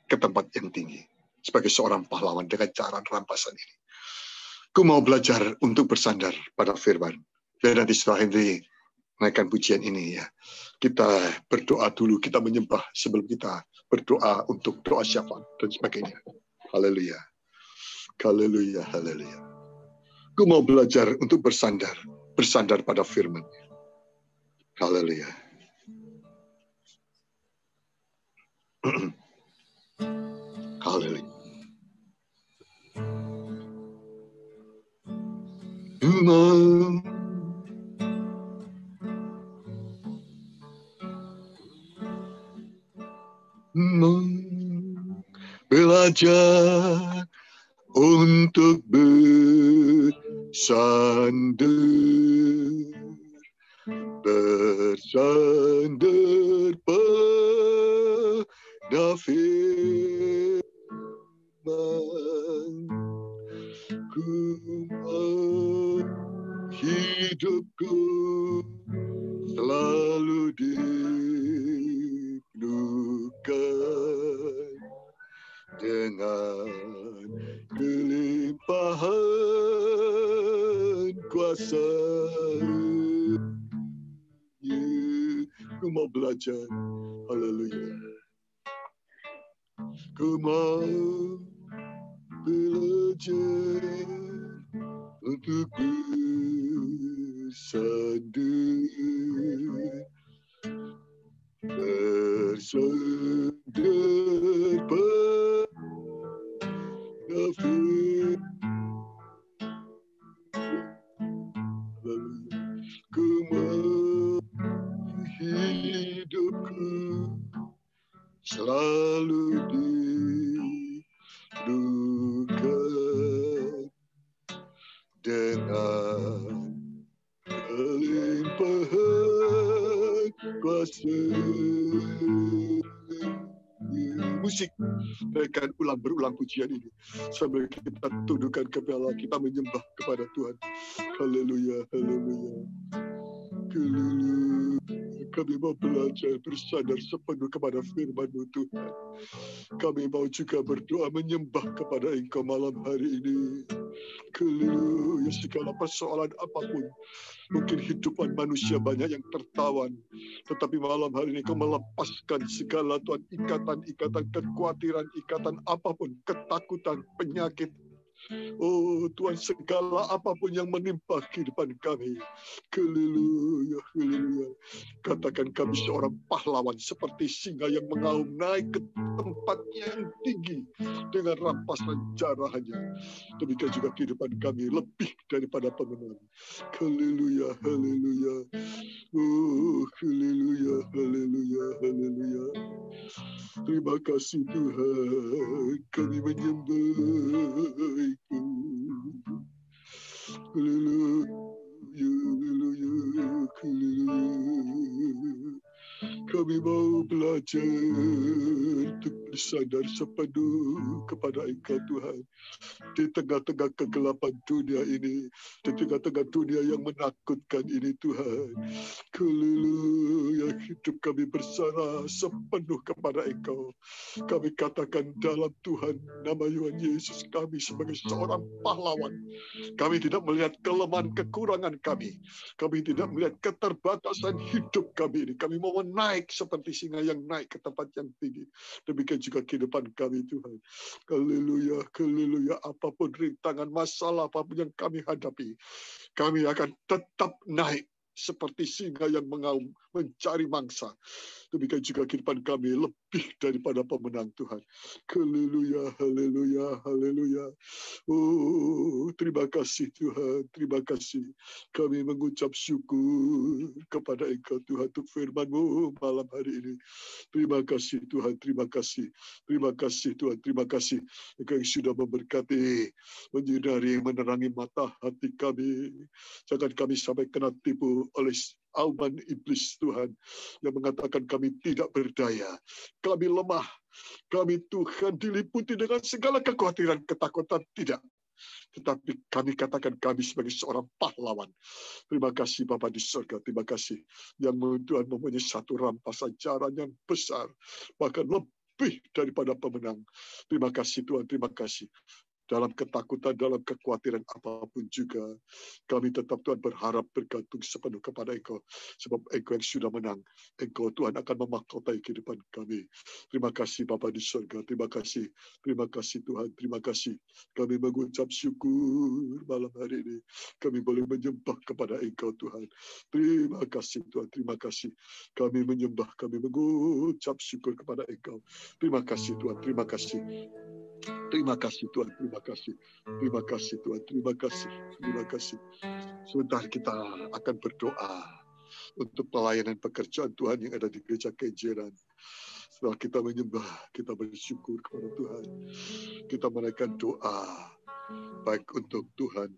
ke tempat yang tinggi. Sebagai seorang pahlawan dengan cara rampasan ini. Ku mau belajar untuk bersandar pada firman. Biar nanti setelah Henry naikkan pujian ini ya. Kita berdoa dulu, kita menyembah sebelum kita berdoa untuk doa syafaat dan sebagainya. Haleluya. Haleluya, haleluya. Ku mau belajar untuk bersandar pada firman. Haleluya. Haleluya. Belajar untuk bersandar pada firman. Ku mau hidupku selalu dipenuhkan dengan kelimpahan kuasa. Ku mau belajar, haleluya. Ku mau belajar untuk bersandar pada firman. Ku mau hidupku selalu dipenuhkan dengan kelimpahan kuasa. Musik, naikkan berulang pujian ini sambil kita tundukkan kepala, kita menyembah kepada Tuhan. Haleluya, haleluya. Kami mau belajar bersandar sepenuh kepada firman-Mu Tuhan. Kami mau juga berdoa menyembah kepada Engkau malam hari ini. Haleluya, segala persoalan apapun. Mungkin hidupan manusia banyak yang tertawan. Tetapi malam hari ini Kau melepaskan segala Tuhan ikatan-ikatan, kekhawatiran, ikatan apapun, ketakutan, penyakit. Oh Tuhan, segala apapun yang menimpa kehidupan kami. Haleluya, haleluya. Katakan kami seorang pahlawan seperti singa yang mengaum naik ke tempat yang tinggi dengan rampasan jarahnya. Demikian juga kehidupan kami lebih daripada pemenang. Haleluya, haleluya. Oh, haleluya, haleluya, haleluya. Terima kasih Tuhan, kami menyembah-Mu. Haleluya, haleluya, haleluya. Kami mau belajar untuk bersandar sepenuh kepada Engkau Tuhan. Di tengah-tengah kegelapan dunia ini, di tengah-tengah dunia yang menakutkan ini Tuhan. Haleluya, hidup kami bersandar sepenuh kepada Engkau. Kami katakan dalam Tuhan, nama Tuhan Yesus, kami sebagai seorang pahlawan. Kami tidak melihat kelemahan kekurangan kami. Kami tidak melihat keterbatasan hidup kami ini. Kami mau naik seperti singa yang naik ke tempat yang tinggi. Demikian juga kehidupan kami Tuhan. Haleluya, haleluya. Apapun rintangan, masalah apapun yang kami hadapi, kami akan tetap naik seperti singa yang mengaum mencari mangsa. Demikian juga kehidupan kami lebih daripada pemenang Tuhan. Haleluya, haleluya, haleluya. Oh Terima kasih Tuhan, terima kasih. Kami mengucap syukur kepada Engkau Tuhan untuk firman-Mu malam hari ini. Terima kasih Tuhan, terima kasih. Terima kasih Tuhan, terima kasih. Engkau yang sudah memberkati, menyinari, menerangi mata hati kami. Jangan kami sampai kena tipu oleh auman iblis Tuhan yang mengatakan kami tidak berdaya, kami lemah, kami Tuhan diliputi dengan segala kekhawatiran, ketakutan, tidak. Tetapi kami katakan kami sebagai seorang pahlawan. Terima kasih Bapa di surga, terima kasih yang Tuhan mempunyai satu rampasan jalan yang besar, bahkan lebih daripada pemenang. Terima kasih Tuhan, terima kasih. Dalam ketakutan, dalam kekhawatiran apapun juga, kami tetap Tuhan berharap bergantung sepenuh kepada Engkau. Sebab Engkau yang sudah menang. Engkau Tuhan akan memahkotai kehidupan kami. Terima kasih Bapa di surga. Terima kasih. Terima kasih Tuhan. Terima kasih. Kami mengucap syukur malam hari ini. Kami boleh menyembah kepada Engkau Tuhan. Terima kasih Tuhan. Terima kasih. Kami menyembah. Kami mengucap syukur kepada Engkau. Terima kasih Tuhan. Terima kasih. Terima kasih Tuhan, terima kasih. Terima kasih Tuhan, terima kasih. Terima kasih. Sebentar kita akan berdoa untuk pelayanan pekerjaan Tuhan yang ada di Gereja Kenjeran. Setelah kita menyembah, kita bersyukur kepada Tuhan. Kita menaikkan doa baik untuk Tuhan,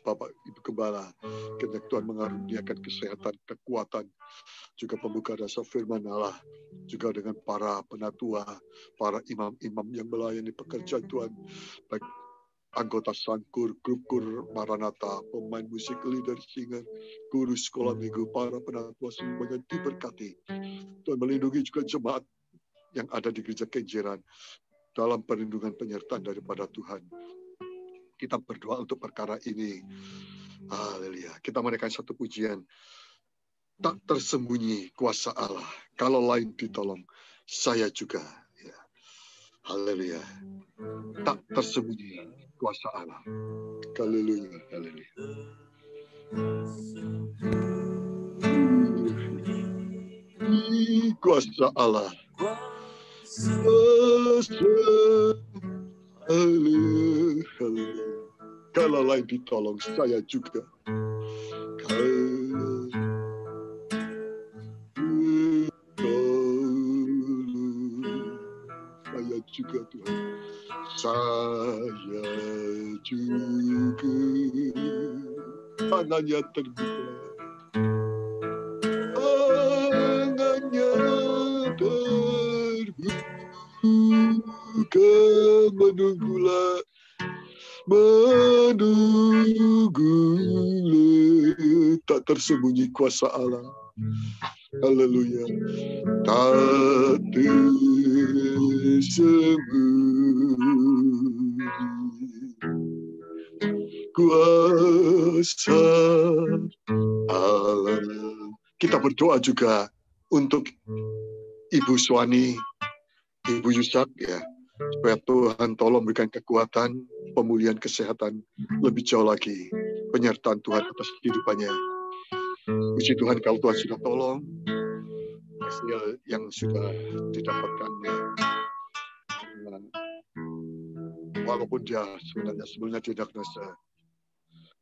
Bapak Ibu Gembala, kiranya Tuhan mengaruniakan kesehatan, kekuatan, juga pembuka dasar firman Allah, juga dengan para penatua, para imam-imam yang melayani pekerjaan Tuhan, baik anggota sangkur, grup kur, maranatha, pemain musik, leader, singer, guru sekolah minggu, para penatua semuanya diberkati. Tuhan melindungi juga jemaat yang ada di Gereja Kenjeran dalam perlindungan penyertaan daripada Tuhan. Kita berdoa untuk perkara ini. Haleluya. Kita menaikkan satu pujian. Tak tersembunyi kuasa Allah. Kalau lain ditolong, saya juga. Ya. Haleluya. Tak tersembunyi kuasa Allah. Haleluya. Haleluya. Kuasa Allah. Haleluya. Kalau lain ditolong, saya juga. Saya juga Tuhan. Saya juga. Tangannya terbuka. Tangannya terbuka. Menunggulah. Tak tersembunyi kuasa Allah. Haleluya. Tak tersembunyi kuasa Allah. Kita berdoa juga untuk Ibu Suwani, Ibu Yusak ya. Supaya Tuhan tolong berikan kekuatan, pemulihan kesehatan, lebih jauh lagi penyertaan Tuhan atas kehidupannya. Puji Tuhan kalau Tuhan sudah tolong, hasil yang sudah didapatkan, walaupun dia sebenarnya sebelumnya didiagnosa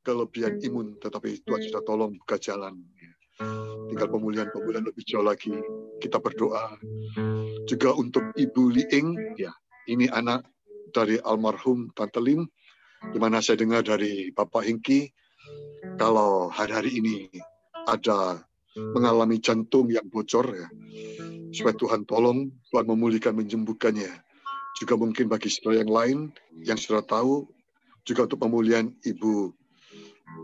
kelebihan imun, tetapi Tuhan sudah tolong buka jalan. Tinggal pemulihan lebih jauh lagi. Kita berdoa juga untuk Ibu Liing, ya. Ini anak dari almarhum Tante Lim, di mana saya dengar dari Bapak Hingki, kalau hari-hari ini ada mengalami jantung yang bocor, ya, supaya Tuhan tolong, Tuhan memulihkan, menyembuhkannya. Juga mungkin bagi saudara yang lain yang sudah tahu, juga untuk pemulihan Ibu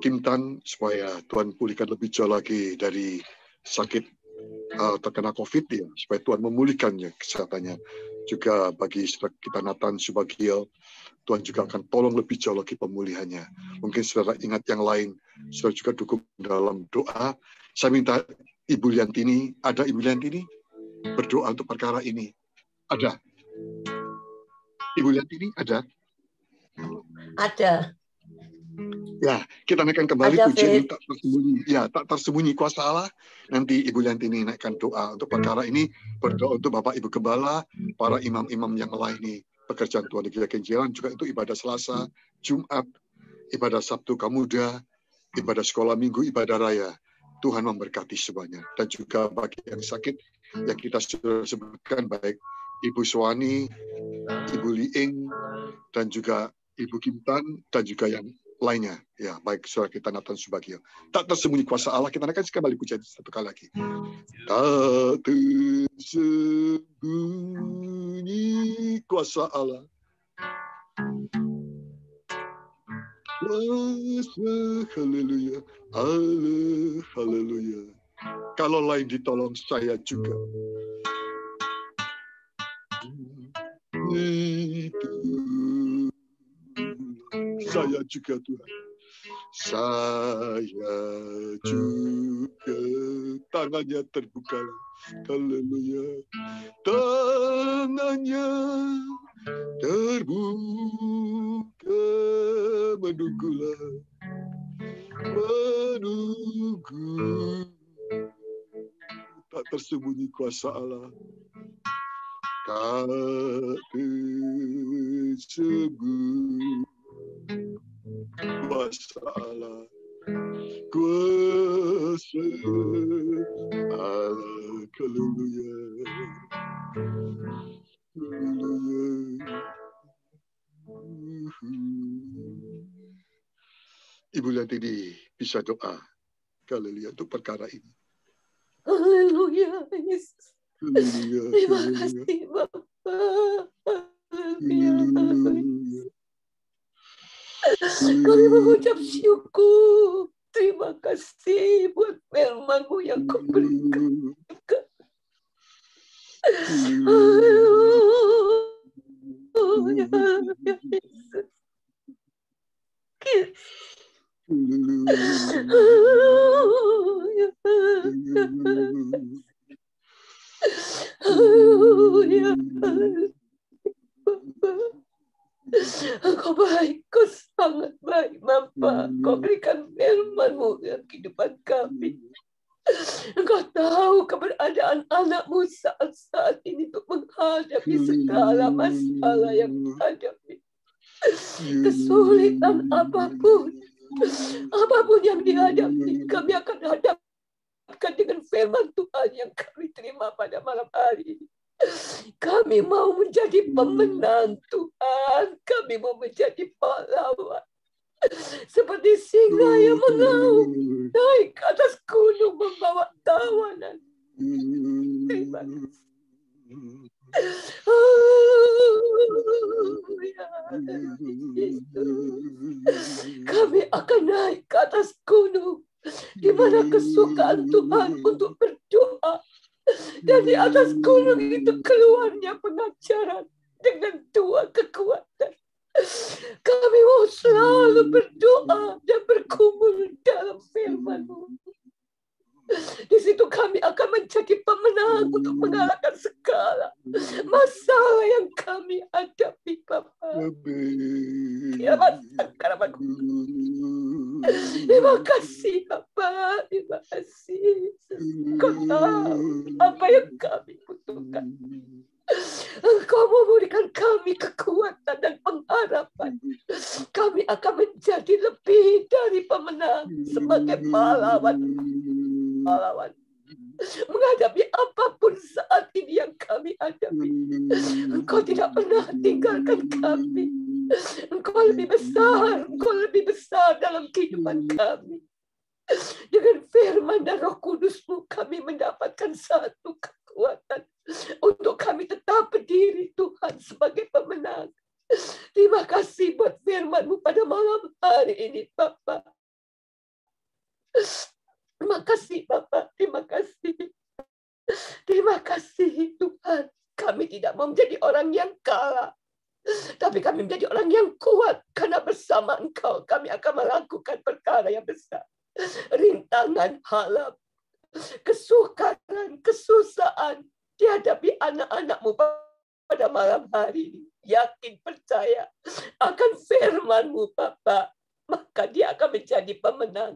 Kim Tan, supaya Tuhan pulihkan lebih jauh lagi dari sakit terkena COVID, ya, supaya Tuhan memulihkannya kesehatannya. Juga bagi kita Nathan Subagio, Tuhan juga akan tolong lebih jauh lagi pemulihannya. Mungkin saudara ingat yang lain, saudara juga dukung dalam doa. Saya minta Ibu Liantini, ada Ibu Liantini? Berdoa untuk perkara ini. Ada? Ibu Liantini, ada? Ada. Ya, kita naikkan kembali pujian tak tersembunyi. Ya, tak tersembunyi kuasa Allah. Nanti Ibu Liantini naikkan doa untuk perkara ini. Berdoa untuk Bapak Ibu Gembala, para imam-imam yang melayani pekerjaan Tuhan di Gereja Kenjeran, juga itu ibadah Selasa, Jumat, ibadah Sabtu Kamuda, ibadah sekolah minggu, ibadah raya. Tuhan memberkati semuanya. Dan juga bagi yang sakit, yang kita sudah sebutkan, baik Ibu Suwani, Ibu Liing, dan juga Ibu Kintan, dan juga yang lainnya. Ya, baik saudara kita Nathan Subagio. Tak tersembunyi kuasa Allah, kita akan kembali pujian satu kali lagi. Tak tersembunyi kuasa Allah. Haleluya, haleluya. Kalau lain ditolong saya juga. Itu saya juga Tuhan. Saya juga tangannya terbuka. Haleluya. Tangannya terbuka, menunggulah, menunggu. Tak tersembunyi kuasa Allah. Tak tersembunyi kuasa Allah. Kuasa Allah. Haleluya. Ibu Lantini bisa doa, haleluya, untuk perkara ini. Haleluya, Yesus. Haleluya. Terima kasih, Bapak. Haleluya. Kami mengucap syukur. Terima kasih buat firman-Mu yang Kau berikan. Haleluya, Yesus. Haleluya. Engkau baik, Kau sangat baik, Bapa. Kau berikan firman-Mu dalam kehidupan kami. Engkau tahu keberadaan anak-Mu saat-saat ini untuk menghadapi segala masalah yang dihadapi. Kesulitan apapun yang dihadapi, kami akan hadapkan dengan firman Tuhan yang kami terima pada malam hari ini. Kami mau menjadi pemenang, Tuhan. Kami mau menjadi pahlawan. Seperti singa yang mengaum naik ke atas gunung membawa tawanan. Terima kasih. Kami akan naik ke atas gunung, di mana kesukaan Tuhan untuk berdoa. Dan di atas gunung itu keluarnya pengajaran dengan dua kekuatan. Kami mau selalu berdoa dan bergumul dalam firman-Mu. Di situ kami akan menjadi pemenang untuk mengalahkan segala masalah yang kami hadapi, Bapa. Terima kasih, Bapa. Terima kasih. Kau tahu apa yang kami butuhkan. Engkau memberikan kami kekuatan dan pengharapan. Kami akan menjadi lebih dari pemenang sebagai pahlawan menghadapi apapun saat ini yang kami hadapi. Engkau tidak pernah tinggalkan kami. Engkau lebih besar dalam kehidupan kami. Dengan firman dan Roh Kudus-Mu kami mendapatkan satu kekuatan untuk kami tetap berdiri, Tuhan, sebagai pemenang. Terima kasih buat firman-Mu pada malam hari ini, Bapa. Terima kasih, Bapak. Terima kasih. Terima kasih, Tuhan. Kami tidak mau menjadi orang yang kalah, tapi kami menjadi orang yang kuat. Karena bersama Engkau kami akan melakukan perkara yang besar. Rintangan, halap, kesukaran, kesusahan dihadapi anak-anak-Mu pada malam hari ini. Yakin, percaya akan firman-Mu, Bapak. Maka dia akan menjadi pemenang.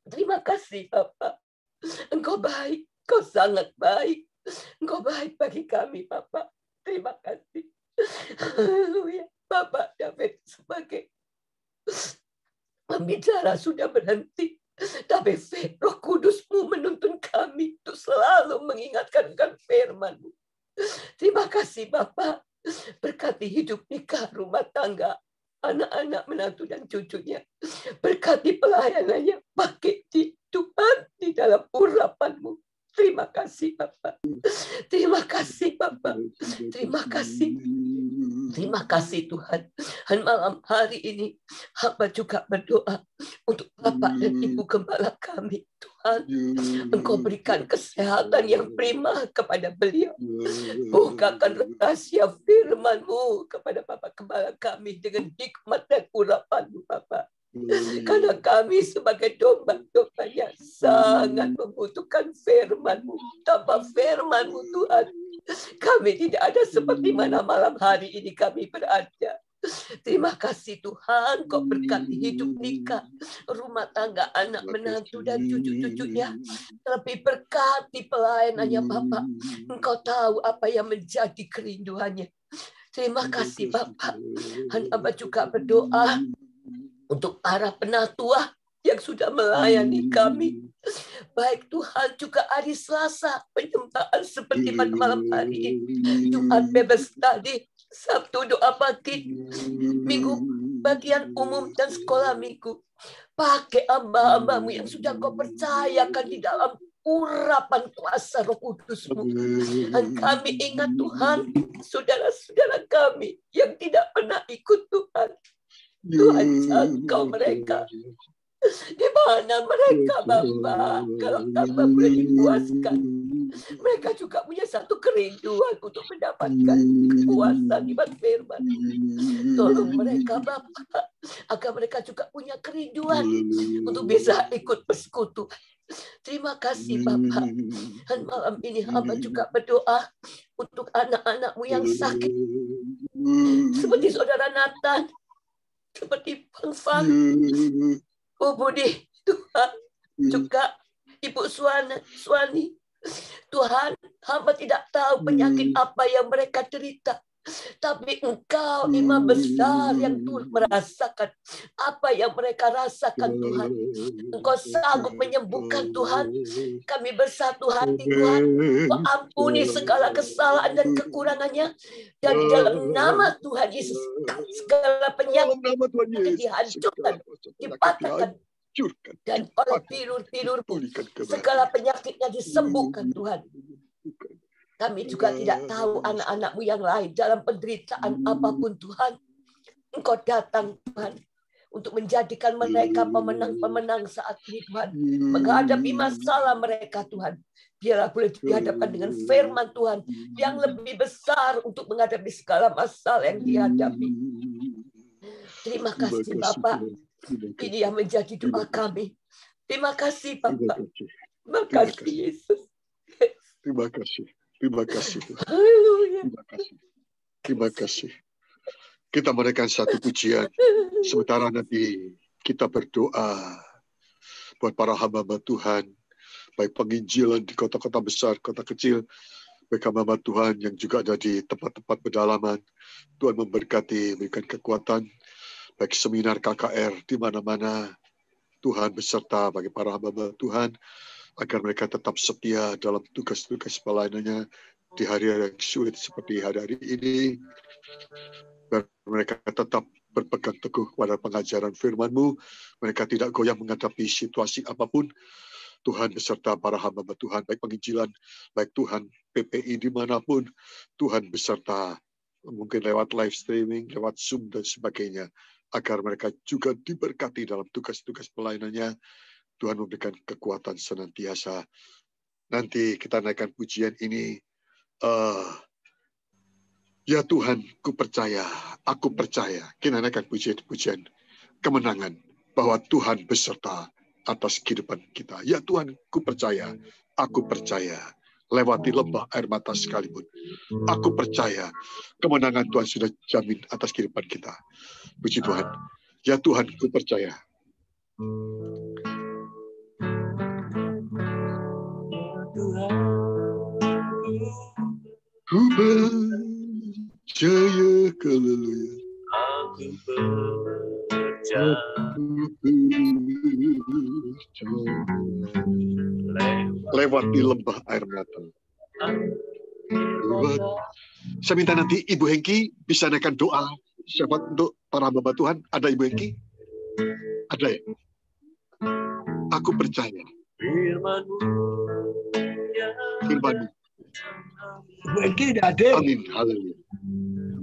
Terima kasih, Bapak. Engkau baik, Engkau sangat baik. Engkau baik bagi kami, Bapak. Terima kasih. Haleluya. Bapak David sebagai bicara sudah berhenti. Tapi Roh Kudus-Mu menuntun kami untuk selalu mengingatkan firman-Mu. Terima kasih Bapak. Berkati hidup nikah, rumah tangga, anak-anak, menantu, dan cucunya. Berkati pelayanannya. Pakai Tuhan di dalam urapan-Mu. Terima kasih Bapak. Terima kasih Bapak. Terima kasih. Terima kasih Tuhan. Dan malam hari ini hamba juga berdoa untuk Bapak dan Ibu Gembala kami. Tuhan, Engkau berikan kesehatan yang prima kepada beliau. Bukakan rahasia firman-Mu kepada Bapak Gembala kami dengan hikmat dan urapan-Mu Bapak. Karena kami sebagai domba-dombanya sangat membutuhkan firman-Mu. Tanpa firman-Mu Tuhan, kami tidak ada seperti mana malam hari ini kami berada. Terima kasih Tuhan, Kau berkati hidup nikah, rumah tangga, anak, menantu, dan cucu-cucunya. Lebih berkati pelayanannya Bapak. Engkau tahu apa yang menjadi kerinduannya. Terima kasih Bapak. Hamba juga berdoa untuk para penatua yang sudah melayani kami. Baik Tuhan, juga hari Selasa penyembahan seperti pada malam hari ini. Jumat bebas tadi, Sabtu doa pagi, Minggu bagian umum dan sekolah minggu. Pakai hamba-hambamu yang sudah Kau percayakan di dalam urapan kuasa Roh Kudus-Mu. Dan kami ingat Tuhan, saudara-saudara kami yang tidak pernah ikut Tuhan. Tuhan jangkau mereka. Di mana mereka Bapa? Kalau Bapa boleh dipuaskan, mereka juga punya satu kerinduan untuk mendapatkan kepuasan di firman. Tolong mereka Bapa, agar mereka juga punya kerinduan untuk bisa ikut bersekutu. Terima kasih Bapa. Dan malam ini hamba juga berdoa untuk anak-anak-Mu yang sakit, seperti saudara Nathan, seperti Bang Fang, Bu Budi, Tuhan, juga Ibu Suwani. Tuhan, hamba tidak tahu penyakit apa yang mereka derita. Tapi Engkau Imam besar yang Tuhan merasakan apa yang mereka rasakan Tuhan. Engkau sanggup menyembuhkan Tuhan. Kami bersatu hati Tuhan. Kau ampuni segala kesalahan dan kekurangannya. Dan di dalam nama Tuhan Yesus, segala penyakit dihancurkan, dipatahkan. Dan oleh tidur-tidurmu, segala penyakitnya disembuhkan Tuhan. Kami juga tidak tahu anak-anak-Mu yang lain dalam penderitaan apapun Tuhan. Engkau datang Tuhan untuk menjadikan mereka pemenang-pemenang saat ini Tuhan. Menghadapi masalah mereka Tuhan. Biarlah boleh dihadapkan dengan firman Tuhan yang lebih besar untuk menghadapi segala masalah yang dihadapi. Terima kasih Bapak. Ini yang menjadi doa kami. Terima kasih Bapak. Terima kasih Yesus. Terima kasih. Terima kasih Tuhan. Terima kasih. Terima kasih. Kita memberikan satu pujian. Sementara nanti kita berdoa buat para hamba-hamba Tuhan. Baik penginjilan di kota-kota besar, kota kecil. Baik hamba-hamba Tuhan yang juga ada di tempat-tempat pedalaman. Tuhan memberkati, memberikan kekuatan. Baik seminar KKR di mana-mana. Tuhan beserta bagi para hamba-hamba Tuhan. Agar mereka tetap setia dalam tugas-tugas pelayanannya di hari-hari yang sulit seperti hari-hari ini. Dan mereka tetap berpegang teguh pada pengajaran firman-Mu. Mereka tidak goyah menghadapi situasi apapun. Tuhan beserta para hamba Tuhan, baik penginjilan, baik Tuhan PPI dimanapun. Tuhan beserta, mungkin lewat live streaming, lewat Zoom dan sebagainya. Agar mereka juga diberkati dalam tugas-tugas pelayanannya. Tuhan memberikan kekuatan senantiasa. Nanti kita naikkan pujian ini. Ya Tuhan, ku percaya, aku percaya. Kita naikkan pujian-pujian kemenangan. Bahwa Tuhan beserta atas kehidupan kita. Ya Tuhan, ku percaya, aku percaya. Lewati lembah air mata sekalipun. Aku percaya, kemenangan Tuhan sudah jamin atas kehidupan kita. Puji Tuhan. Ya Tuhan, ku percaya. Ku percaya, haleluya. Aku percaya lewati lembah air mata. Saya minta nanti Ibu Hengki bisa naikkan doa syafaat untuk para hamba Tuhan. Ada Ibu Hengki? Ada ya? Aku percaya. Firman-Mu. Ibu Hengki udah hadir. Amin. Haleluya.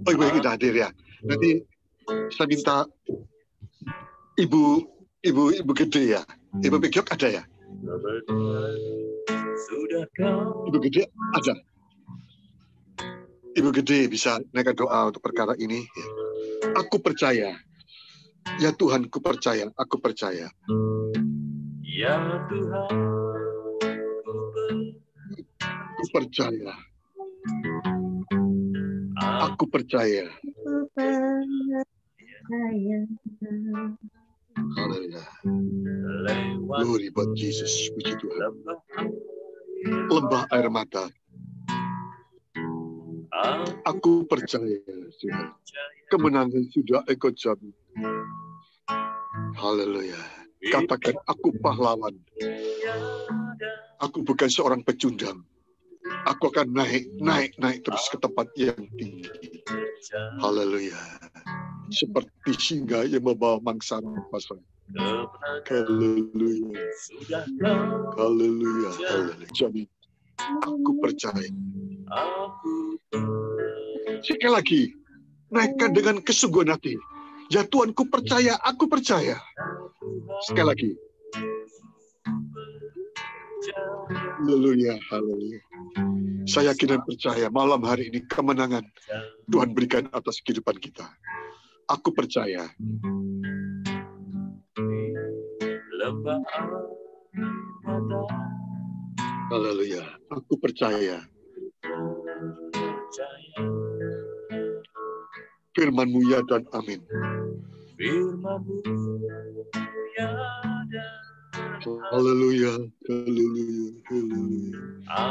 Oh, Ibu Hengki udah hadir ya. Nanti saya minta Ibu Gede ya. Ibu Pekyok ada ya? Ibu Gede ada. Ibu Gede bisa naikkan doa untuk perkara ini. Aku percaya. Ya Tuhan, ku percaya. Aku percaya. Ya Tuhan, ku percaya. Aku percaya. Haleluya. Glory buat Yesus. Puji Tuhan. Lembah air mata. Aku percaya, Tuhan. Kemenangan sudah Engkau jamin. Haleluya. Katakan, aku pahlawan. Aku bukan seorang pecundang. Aku akan naik terus ke tempat yang tinggi. Haleluya. Seperti singa yang membawa mangsa pasang. Haleluya. Haleluya. Haleluya. Jamin. Aku percaya. Sekali lagi, naikkan dengan kesungguhan hati. Ya Tuhan, ku percaya, aku percaya. Sekali lagi. Haleluya, haleluya. Saya yakin dan percaya malam hari ini kemenangan Tuhan berikan atas kehidupan kita. Aku percaya. Haleluya, aku percaya. Firman-Mu ya dan amin. firman-Mu ya dan Haleluya, haleluya, haleluya.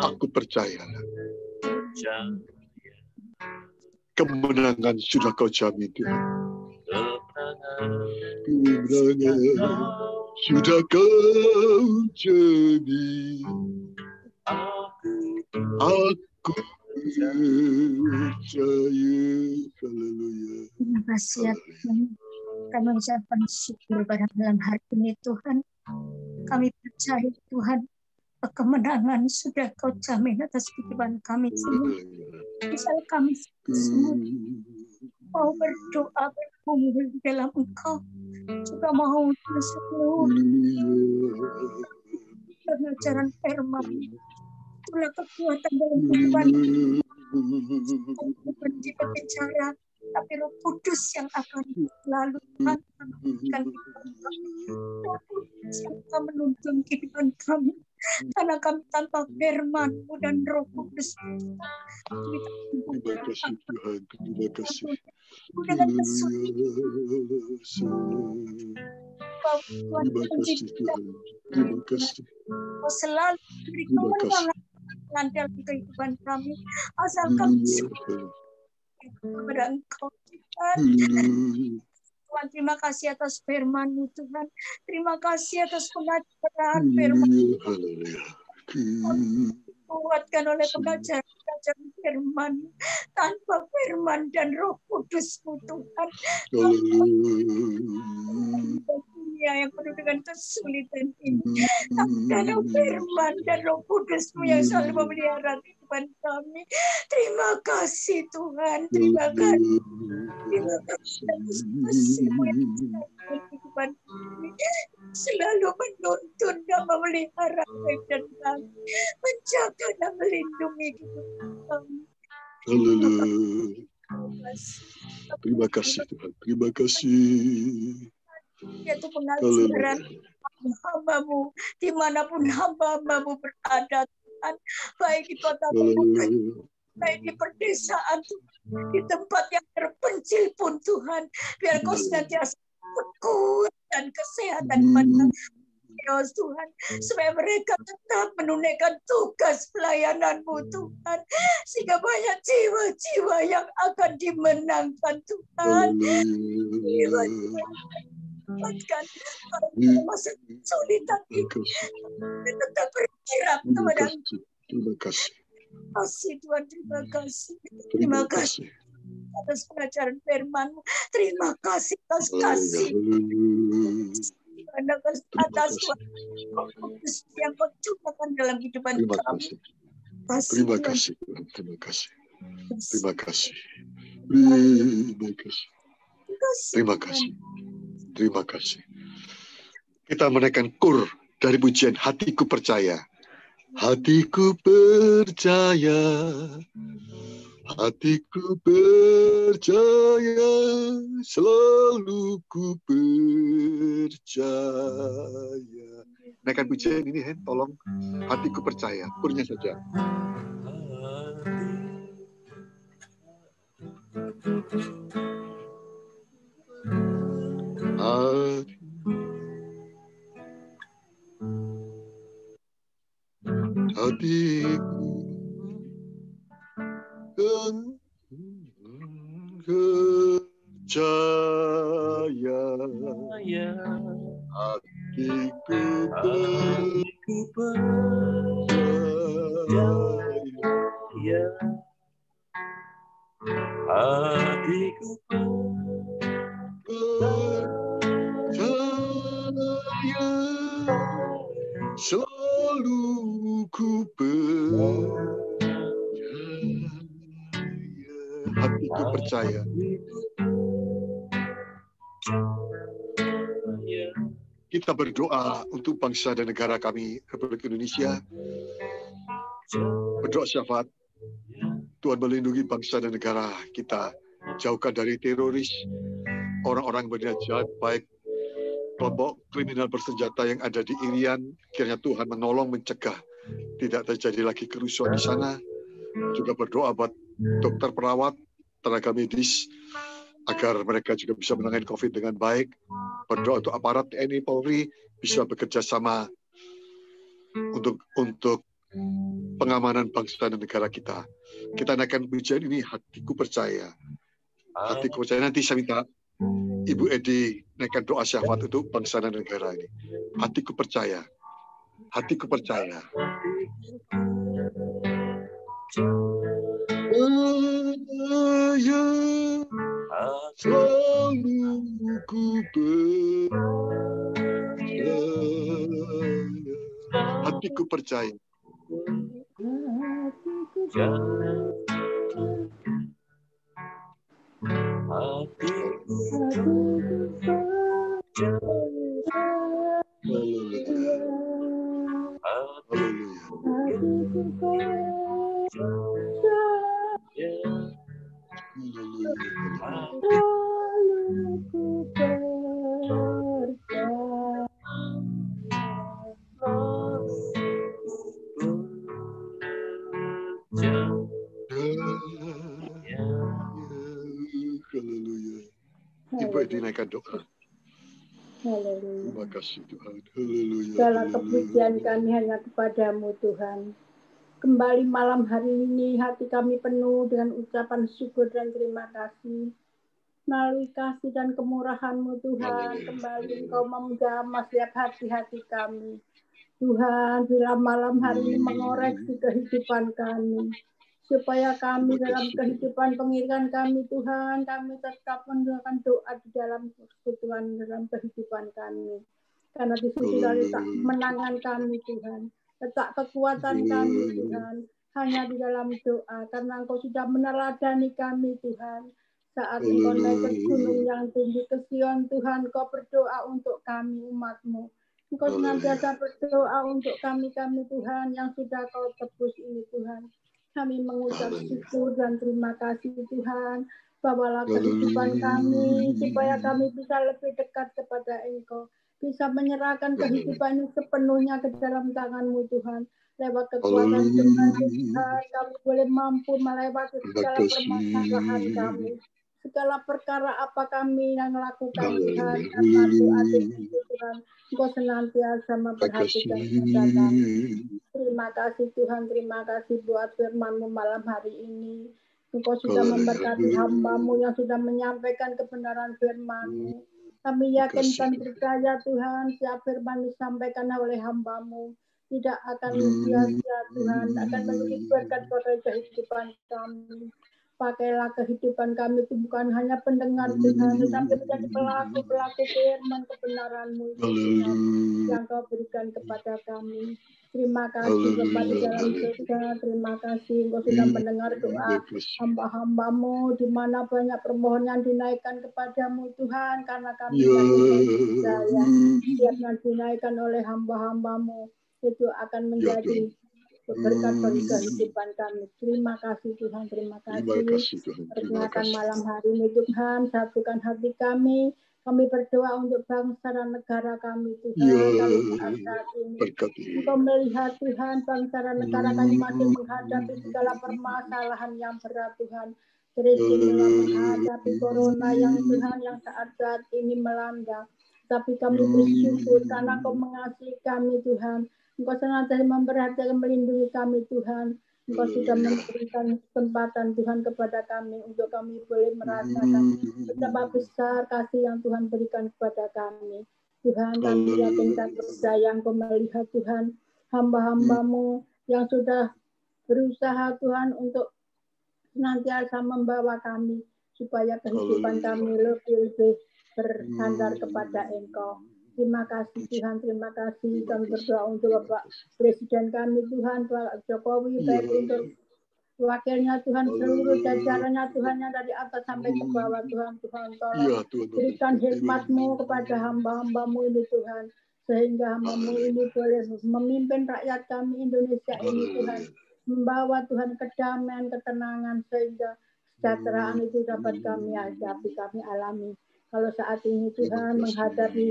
Aku percaya. Kemenangan sudah Kau jamin, Tuhan. Kemenangan sudah Kau jamin. Aku percaya. Haleluya. Terima kasih ya Tuhan. Kami mengucapkan syukur pada malam hari ini Tuhan. Kami percaya Tuhan, kemenangan sudah Kau jamin atas kehidupan kami semua. Misalnya kami semua mau berdoa berkumpul di dalam Engkau, juga mau seluruh pengajaran firman, itulah kekuatan dalam kehidupan bukan kita bicara, tapi Roh Kudus yang akan selalu mengakan Roh Kudus yang akan menuntun kehidupan kami, karena kami tanpa firman-Mu dan Roh Kudus. Terima kasih Tuhan, terima kasih. Dengan kesulitan, Terima kasih Tuhan, terima kasih. Kau selalu beri kemenangan dalam kehidupan kami, asal kami kepada Engkau Tuhan. Tuhan, terima kasih atas firman-Mu Tuhan. Terima kasih atas pengajaran firman-Mu. Kuatkan oleh pengajaran firman, tanpa firman dan Roh Kudus-Mu Tuhan. Dunia yang penuh dengan kesulitan ini, dalam firman dan Roh Kudus-Mu yang selalu memelihara kehidupan kami. Terima kasih Tuhan, terima kasih. Terima kasih atas kasih-Mu yang kehidupan kami, selalu menuntun dan memelihara kehidupan kami, menjaga dan melindungi kehidupan kami. Terima kasih Tuhan, terima kasih. Yaitu pengajaran hamba-Mu, dimanapun hamba-Mu berada Tuhan, baik di kota baik di perdesaan, di tempat yang terpencil pun Tuhan, biar Kau senantiasa kuat dan kesehatan pada Tuhan, supaya mereka tetap menunaikan tugas pelayanan-Mu Tuhan, sehingga banyak jiwa-jiwa yang akan dimenangkan Tuhan. kuatkan. Kalau masa kesulitan itu, tetap berharap kepada Engkau. Terima kasih. Tuhan, terima kasih. Terima kasih atas pengajaran firman-Mu. Terima kasih atas kasih. Atas Tuhan yang Kau curahkan dalam kehidupan kami. Terima kasih Tuhan. Terima kasih. Terima kasih. Terima kasih. Terima kasih. Terima kasih. Kita menaikkan kur dari pujian Hatiku Percaya. Hatiku percaya, hatiku percaya, selalu ku percaya. Naikkan pujian ini, Hen, tolong. Hatiku percaya, kurnya saja. Hatiku percaya, hatiku percaya, hatiku percaya, selalu ku percaya. Hatiku percaya. Kita berdoa untuk bangsa dan negara kami, Republik Indonesia. Berdoa syafaat, Tuhan melindungi bangsa dan negara kita. Jauhkan dari teroris, orang-orang berniat jahat, baik kelompok kriminal bersenjata yang ada di Irian. Kiranya Tuhan menolong, mencegah tidak terjadi lagi kerusuhan di sana. Juga berdoa buat dokter, perawat, tenaga medis, agar mereka juga bisa menangani COVID dengan baik. Berdoa untuk aparat TNI, Polri bisa bekerja sama untuk pengamanan bangsa dan negara kita. Kita naikkan pujian ini, Hatiku Percaya. Hatiku percaya. Nanti saya minta Ibu Edi naikkan doa syafaat untuk bangsa dan negara ini. Hatiku percaya. Hatiku percaya. Selalu ku percaya. Hatiku percaya. Ibu dinaikkan doa. Haleluya. Terima kasih Tuhan. Haleluya. Segala kepujian kami hanya kepadamu Tuhan. Kembali malam hari ini hati kami penuh dengan ucapan syukur dan terima kasih. Melalui kasih dan kemurahan-Mu Tuhan, kembali Engkau menjamah setiap hati-hati kami. Tuhan, bila malam hari ini mengoreksi kehidupan kami, supaya kami dalam kehidupan pengiringan kami Tuhan, kami tetap mendengarkan doa di dalam persekutuan dalam kehidupan kami. Karena di situ letak kemenangan kami Tuhan, letak kekuatan kami Tuhan, hanya di dalam doa. Karena Engkau sudah meneladani kami Tuhan. Saat Engkau naik ke gunung yang tinggi ke Sion Tuhan, Engkau berdoa untuk kami umat-Mu. Engkau senantiasa berdoa untuk kami Tuhan yang sudah Kau tebus ini Tuhan. Kami mengucap syukur dan terima kasih Tuhan. Bawalah kehidupan kami supaya kami bisa lebih dekat kepada Engkau. Bisa menyerahkan kehidupan ini sepenuhnya ke dalam tangan-Mu Tuhan. Lewat kekuatan Tuhan, kami boleh mampu melewati segala permasalahan kami. Segala perkara apa kami yang lakukan Tuhan, karena doa itu Tuhan, Engkau senantiasa memperhatikan kepada kami. Terima kasih Tuhan, terima kasih buat firman-Mu malam hari ini. Engkau sudah memberkati hamba-Mu yang sudah menyampaikan kebenaran firman-Mu. Kami yakin dan percaya Tuhan, setiap firman disampaikan oleh hamba-Mu tidak akan sia-sia Tuhan, akan menjadi berkat bagi kehidupan kami. Pakailah kehidupan kami itu bukan hanya pendengar Tuhan, tetapi menjadi pelaku-pelaku firman kebenaran-Mu Tuhan yang Kau berikan kepada kami. Terima kasih Bapa di dalam surga, terima kasih Engkau sudah mendengar doa hamba-hamba-Mu, di mana banyak permohonan dinaikkan kepada-Mu Tuhan, karena kami percaya setiap yang dinaikkan oleh hamba-hamba-Mu itu akan menjadi berkat bagi kehidupan kami. Terima kasih Tuhan, terima kasih. Perkenalkan malam hari ini Tuhan, satukan hati kami. Kami berdoa untuk bangsa dan negara kami Tuhan. Kalau saat ini Engkau melihat Tuhan, bangsa dan negara kami masih menghadapi segala permasalahan yang berat Tuhan. Teristimewa menghadapi corona yang Tuhan yang saat ini melanda. Tapi kami bersyukur karena Engkau mengasihi kami Tuhan. Engkau senantiasa memperhatikan, melindungi kami Tuhan. Engkau sudah memberikan kesempatan Tuhan kepada kami untuk kami boleh merasakan betapa besar kasih yang Tuhan berikan kepada kami. Tuhan, kami yakin dan percaya Engkau melihat Tuhan hamba-hamba-Mu yang sudah berusaha Tuhan untuk senantiasa membawa kami supaya kehidupan kami lebih bersandar kepada Engkau. Terima kasih Tuhan, terima kasih. Kami berdoa untuk Bapak Presiden kami Tuhan, Pak Jokowi, baik untuk wakilnya Tuhan, seluruh jajarannya Tuhan yang dari atas sampai ke bawah Tuhan. Tuhan tolong berikan hikmat-Mu kepada hamba-hamba-Mu ini Tuhan, sehingga hamba-Mu ini boleh memimpin rakyat kami Indonesia ini Tuhan, membawa Tuhan kedamaian, ketenangan, sehingga kesejahteraan itu dapat kami hadapi, kami alami. Kalau saat ini Tuhan menghadapi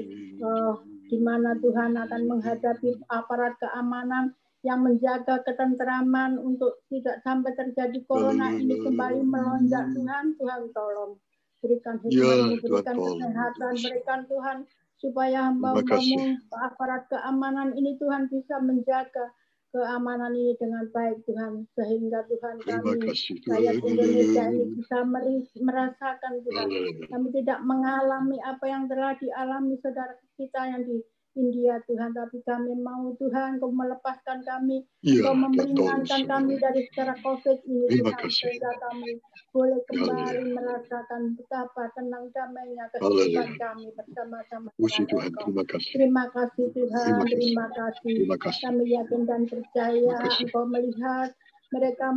di mana Tuhan akan menghadapi aparat keamanan yang menjaga ketentraman untuk tidak sampai terjadi corona ini kembali melonjak Tuhan, Tuhan tolong berikan hikmat-Mu, berikan kesehatan, berikan Tuhan supaya hamba-hamba-Mu aparat keamanan ini Tuhan bisa menjaga keamanan ini dengan baik Tuhan, sehingga Tuhan kami rakyat Indonesia ini bisa merasakan Tuhan, kami tidak mengalami apa yang telah dialami saudara kita yang di India Tuhan, tapi kami mau Tuhan Kau melepaskan kami, Kau memperingankan kami dari secara COVID ini Tuhan, sehingga kami boleh kembali merasakan betapa tenang damainya kehidupan kami bersama-sama dengan Engkau. Terima kasih Tuhan, terima kasih. Kami yakin dan percaya Engkau melihat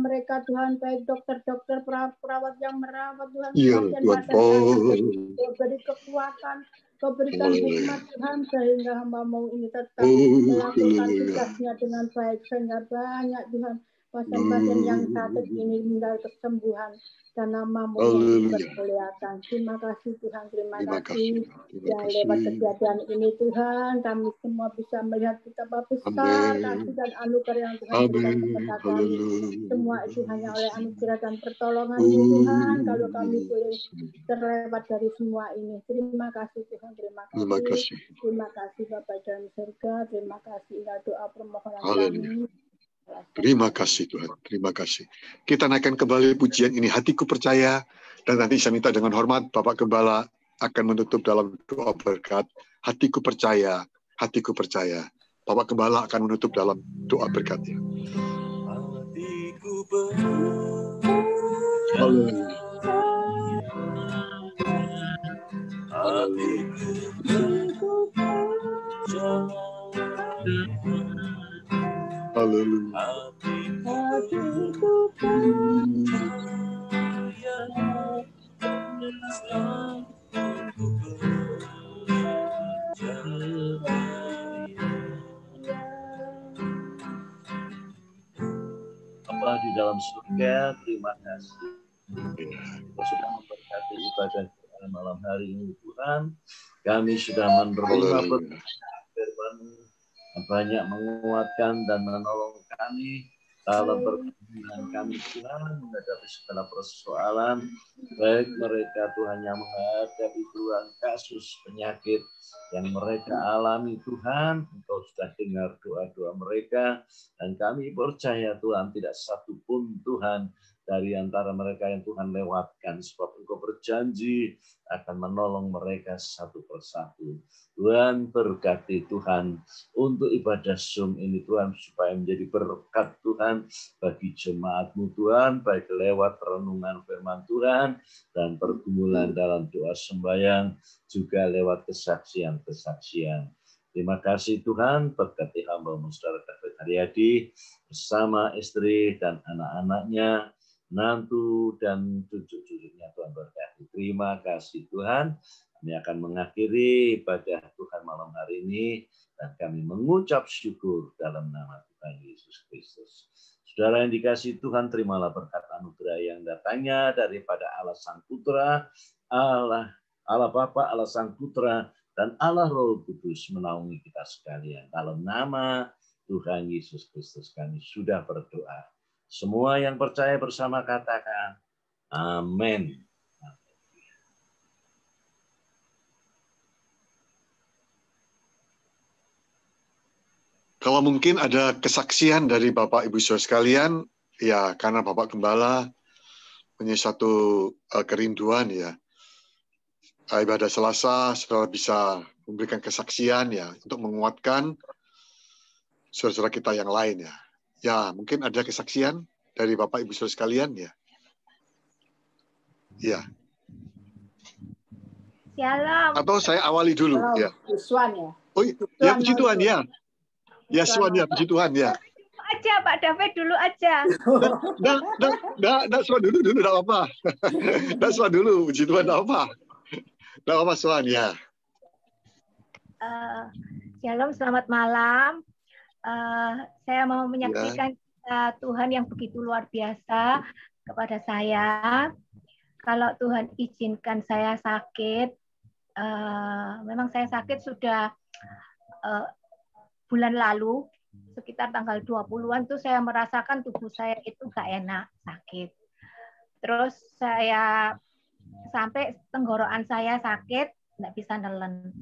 mereka Tuhan, baik dokter-dokter, perawat yang merawat Tuhan, Kau beri kekuatan, Kau berikan hikmat Tuhan, sehingga hamba-Mu ini tetap melakukan tugasnya dengan baik, sehingga banyak Tuhan pasien-pasien yang sakit ini mendapat kesembuhan dan nama-Mu yang dipermuliakan. Terima kasih Tuhan, terima kasih yang lewat kejadian ini Tuhan, kami semua bisa melihat betapa besar kasih dan anugerah yang Tuhan berikan kepada kami. Semua itu hanya oleh anugerah dan pertolongan-Mu Tuhan, kalau kami boleh terlewat dari semua ini. Terima kasih Tuhan, terima kasih. Terima kasih Bapak dalam surga, terima kasih doa permohonan kami. Terima kasih Tuhan, terima kasih. Kita naikkan kembali pujian ini, hatiku percaya, dan nanti saya minta dengan hormat Bapak Gembala akan menutup dalam doa berkat. Hatiku percaya, hatiku percaya. Bapak Gembala akan menutup dalam doa berkatnya. Hatiku percaya, hatiku percaya. Haleluya. Hatiku percaya, selalu Bapa di dalam surga, terima kasih. Kau sudah memberkati ibadah malam hari ini Tuhan. Kami sudah menerima firman banyak menguatkan dan menolong kami dalam berkenan kami Tuhan menghadapi segala persoalan, baik mereka Tuhan yang menghadapi Tuhan kasus penyakit yang mereka alami Tuhan, Engkau sudah dengar doa-doa mereka, dan kami percaya Tuhan tidak satu pun Tuhan dari antara mereka yang Tuhan lewatkan, sebab Engkau berjanji akan menolong mereka satu persatu. Tuhan berkati Tuhan untuk ibadah Zoom ini Tuhan, supaya menjadi berkat Tuhan bagi jemaat-Mu Tuhan, baik lewat renungan firman Tuhan dan pergumulan dalam doa sembahyang, juga lewat kesaksian-kesaksian. Terima kasih Tuhan, berkati hamba-Mu Saudara David Haryadi bersama istri dan anak-anaknya, menantu dan cucu-cucunya, Tuhan berkati. Terima kasih Tuhan. Kami akan mengakhiri ibadah Tuhan malam hari ini dan kami mengucap syukur dalam nama Tuhan Yesus Kristus. Saudara yang dikasihi Tuhan, terimalah berkat anugerah yang datangnya daripada Allah Sang Putra, Allah Bapa, Allah Sang Putra, dan Allah Roh Kudus menaungi kita sekalian. Dalam nama Tuhan Yesus Kristus kami sudah berdoa. Semua yang percaya bersama katakan, amin. Kalau mungkin ada kesaksian dari Bapak Ibu Saudara sekalian, ya karena Bapak Gembala punya satu kerinduan ya. Ibadah Selasa saudara bisa memberikan kesaksian ya untuk menguatkan saudara-saudara kita yang lain ya. Ya, mungkin ada kesaksian dari Bapak Ibu Saudara sekalian ya. Ya. Shalom. Atau saya awali dulu ya. Puji ya. Oh, ya puji Tuhan ya. Ya, Tuhan ya, puji Tuhan ya. Aja Pak David dulu aja. Nggak Suan dulu, nggak apa-apa. Nggak Suan dulu, puji Tuhan, nggak apa. Nggak apa Suan ya. Shalom, selamat malam. Saya mau menyaksikan Tuhan yang begitu luar biasa kepada saya. Kalau Tuhan izinkan saya sakit, memang saya sakit sudah bulan lalu, sekitar tanggal 20-an tuh saya merasakan tubuh saya itu gak enak, sakit. Terus saya sampai tenggorokan saya sakit, nggak bisa nelen.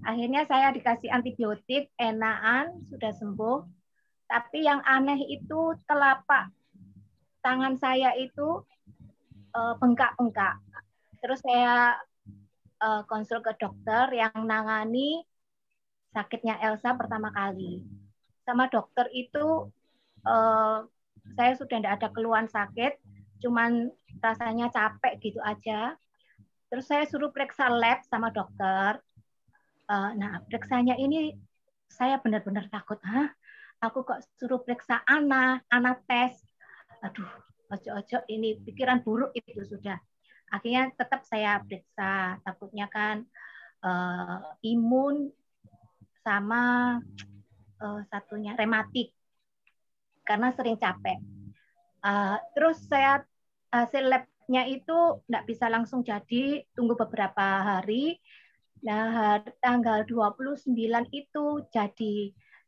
Akhirnya saya dikasih antibiotik, enakan, sudah sembuh. Tapi yang aneh itu telapak tangan saya itu bengkak-bengkak. Terus saya konsul ke dokter yang nangani sakitnya Elsa pertama kali. Sama dokter itu saya sudah tidak ada keluhan sakit, cuman rasanya capek gitu aja. Terus saya suruh periksa lab sama dokter. Nah, periksanya ini saya benar-benar takut. Aku kok suruh periksa anak tes. Aduh, ojo-ojo ini pikiran buruk itu sudah. Akhirnya tetap saya periksa, takutnya kan imun sama satunya rematik karena sering capek. Terus saya hasil labnya itu nggak bisa langsung jadi, tunggu beberapa hari. Nah, tanggal 29 itu jadi.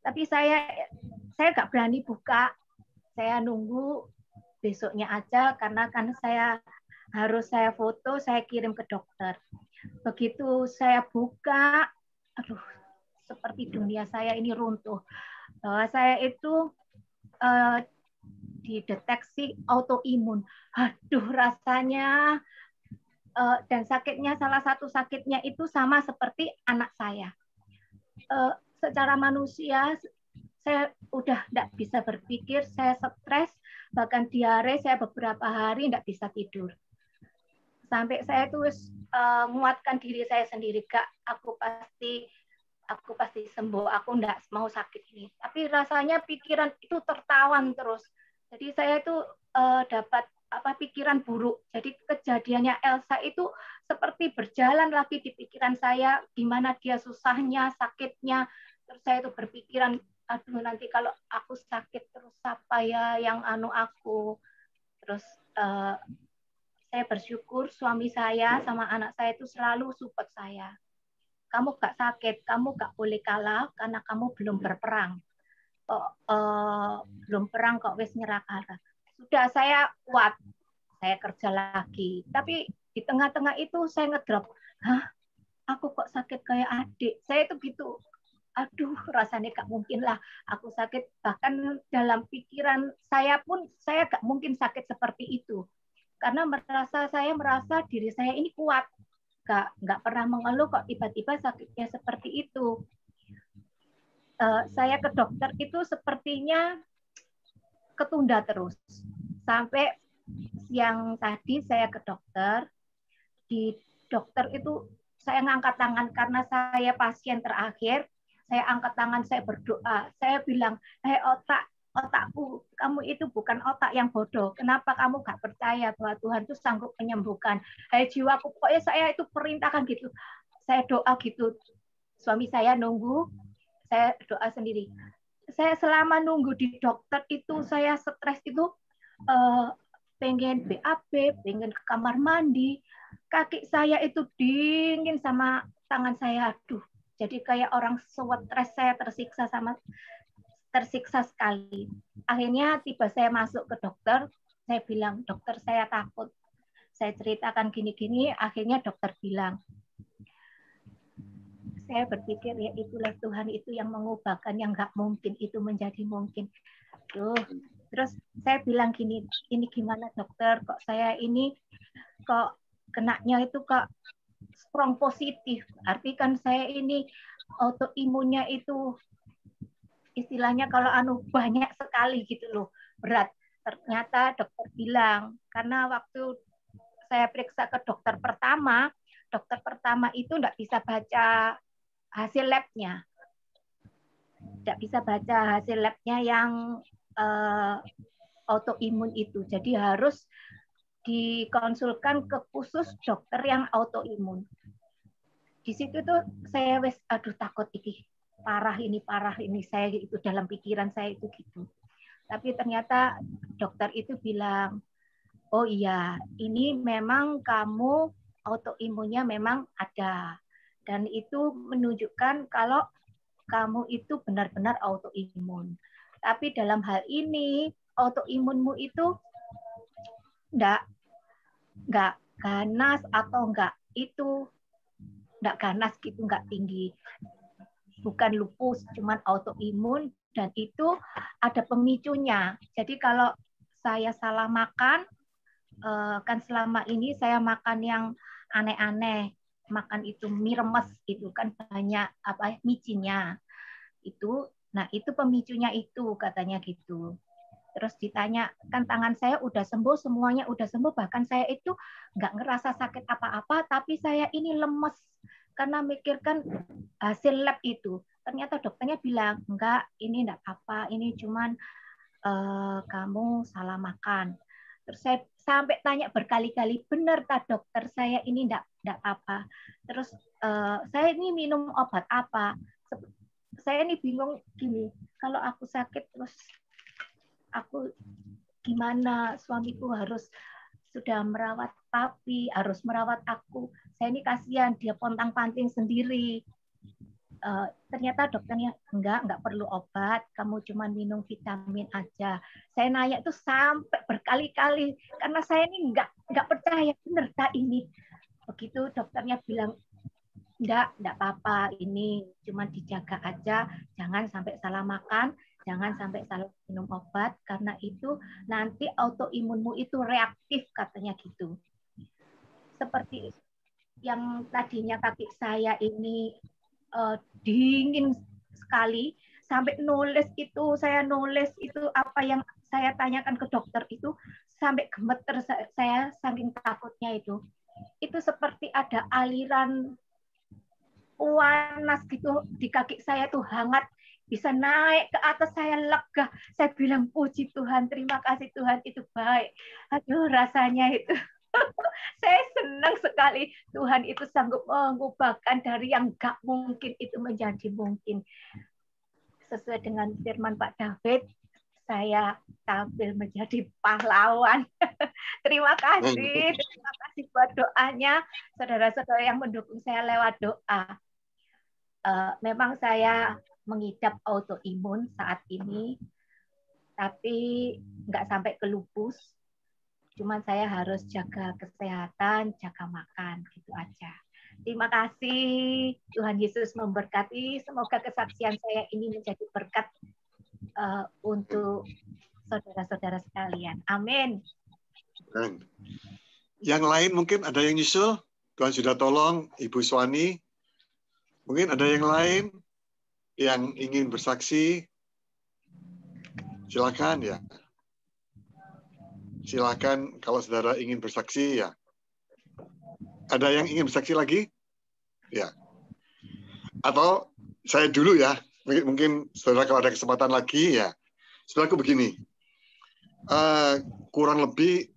Tapi saya nggak berani buka. Saya nunggu besoknya aja karena kan saya harus foto, saya kirim ke dokter. Begitu saya buka, aduh, seperti dunia saya ini runtuh. Bahwa saya itu dideteksi autoimun. Aduh, rasanya dan sakitnya, salah satu sakitnya itu sama seperti anak saya. Secara manusia, saya udah tidak bisa berpikir, saya stres, bahkan diare, saya beberapa hari tidak bisa tidur. Sampai saya terus menguatkan diri saya sendiri, Kak, aku pasti sembuh, aku enggak mau sakit ini. Tapi rasanya pikiran itu tertawan terus. Jadi saya itu dapat pikiran buruk. Jadi kejadiannya Elsa itu seperti berjalan lagi di pikiran saya, gimana dia susahnya, sakitnya. Terus saya itu berpikiran, aduh nanti kalau aku sakit terus apa ya yang aku. Terus saya bersyukur suami saya sama anak saya itu selalu support saya. Kamu gak sakit, kamu gak boleh kalah karena kamu belum berperang. Belum perang kok wis nyerah kalah. Sudah saya kuat, saya kerja lagi. Tapi di tengah-tengah itu saya ngedrop. Aku kok sakit kayak adik. Saya itu gitu. aduh rasanya gak mungkin lah aku sakit. Bahkan dalam pikiran saya pun saya gak mungkin sakit seperti itu. Karena saya merasa diri saya ini kuat. Gak pernah mengeluh kok tiba-tiba sakitnya seperti itu. Saya ke dokter itu sepertinya ketunda terus. Sampai siang tadi saya ke dokter. Di dokter itu saya ngangkat tangan karena saya pasien terakhir. Saya angkat tangan, saya berdoa. Saya bilang, hei otakku, kamu itu bukan otak yang bodoh. Kenapa kamu gak percaya bahwa Tuhan itu sanggup menyembuhkan? Hei jiwaku, pokoknya saya itu perintahkan gitu. Saya doa gitu. Suami saya nunggu, saya doa sendiri. Saya selama nunggu di dokter itu, saya stres itu, pengen BAB, pengen ke kamar mandi. Kaki saya itu dingin sama tangan saya, aduh. Jadi kayak orang stres, saya tersiksa sekali. Akhirnya tiba saya masuk ke dokter, saya bilang, dokter saya takut. Saya ceritakan gini-gini, akhirnya dokter bilang, saya berpikir ya itulah Tuhan itu yang mengubahkan yang nggak mungkin itu menjadi mungkin. Terus saya bilang gini, ini gimana dokter, kok saya ini kok kenanya itu kok strong positif, arti kan saya ini autoimunnya itu istilahnya kalau banyak sekali gitu loh, berat. Ternyata dokter bilang, karena waktu saya periksa ke dokter pertama itu enggak bisa baca hasil labnya, yang autoimun itu, jadi harus dikonsulkan ke khusus dokter yang autoimun. Di situ tuh saya aduh takut ini parah ini saya itu dalam pikiran saya itu gitu. Tapi ternyata dokter itu bilang, oh iya ini memang kamu autoimunnya memang ada dan itu menunjukkan kalau kamu itu benar-benar autoimun. Tapi dalam hal ini autoimunmu itu enggak ganas atau enggak ganas gitu, enggak tinggi. Bukan lupus, cuman autoimun dan itu ada pemicunya. Jadi kalau saya salah makan, kan selama ini saya makan yang aneh-aneh, makan itu mie remes itu kan banyak micinnya. Nah itu pemicunya itu katanya gitu. Terus ditanya, kan tangan saya udah sembuh, semuanya udah sembuh, bahkan saya itu nggak ngerasa sakit apa-apa, tapi saya ini lemes karena mikirkan hasil lab itu. Ternyata dokternya bilang, enggak, ini enggak apa-apa, ini cuman kamu salah makan. Terus saya sampai tanya berkali-kali, benar tak dokter saya ini enggak apa-apa. Terus saya ini minum obat apa? Saya ini bingung gini, kalau aku sakit terus aku gimana, suamiku harus sudah merawat papi, harus merawat aku. Saya ini kasihan, dia pontang-panting sendiri. Ternyata dokternya enggak perlu obat, kamu cuma minum vitamin aja. Saya nanya itu sampai berkali-kali karena saya ini enggak percaya benar tak ini. Begitu dokternya bilang enggak apa-apa, ini cuma dijaga aja, jangan sampai salah makan, jangan sampai salah minum obat, karena itu nanti autoimunmu itu reaktif katanya gitu. Seperti yang tadinya kaki saya ini dingin sekali, sampai saya nulis itu apa yang saya tanyakan ke dokter itu, sampai gemeter saya saking takutnya itu. Itu seperti ada aliran panas gitu di kaki saya tuh hangat, bisa naik ke atas, saya lega. Saya bilang puji Tuhan, terima kasih Tuhan, itu baik. Aduh rasanya itu saya senang sekali Tuhan itu sanggup mengubahkan dari yang gak mungkin itu menjadi mungkin. Sesuai dengan firman Pak David, saya tampil menjadi pahlawan. Terima kasih buat doanya saudara-saudara yang mendukung saya lewat doa. Memang saya mengidap autoimun saat ini, tapi nggak sampai ke lupus. Cuman saya harus jaga kesehatan, jaga makan, gitu aja. Terima kasih. Tuhan Yesus memberkati. Semoga kesaksian saya ini menjadi berkat untuk saudara-saudara sekalian. Amin. Yang lain mungkin ada yang nyusul? Tuhan sudah tolong Ibu Swani. Mungkin ada yang lain yang ingin bersaksi? Silakan ya. Silakan kalau saudara ingin bersaksi ya. Ada yang ingin bersaksi lagi? Ya. Atau saya dulu ya. Mungkin saudara kalau ada kesempatan lagi ya. Saudaraku begini. Kurang lebih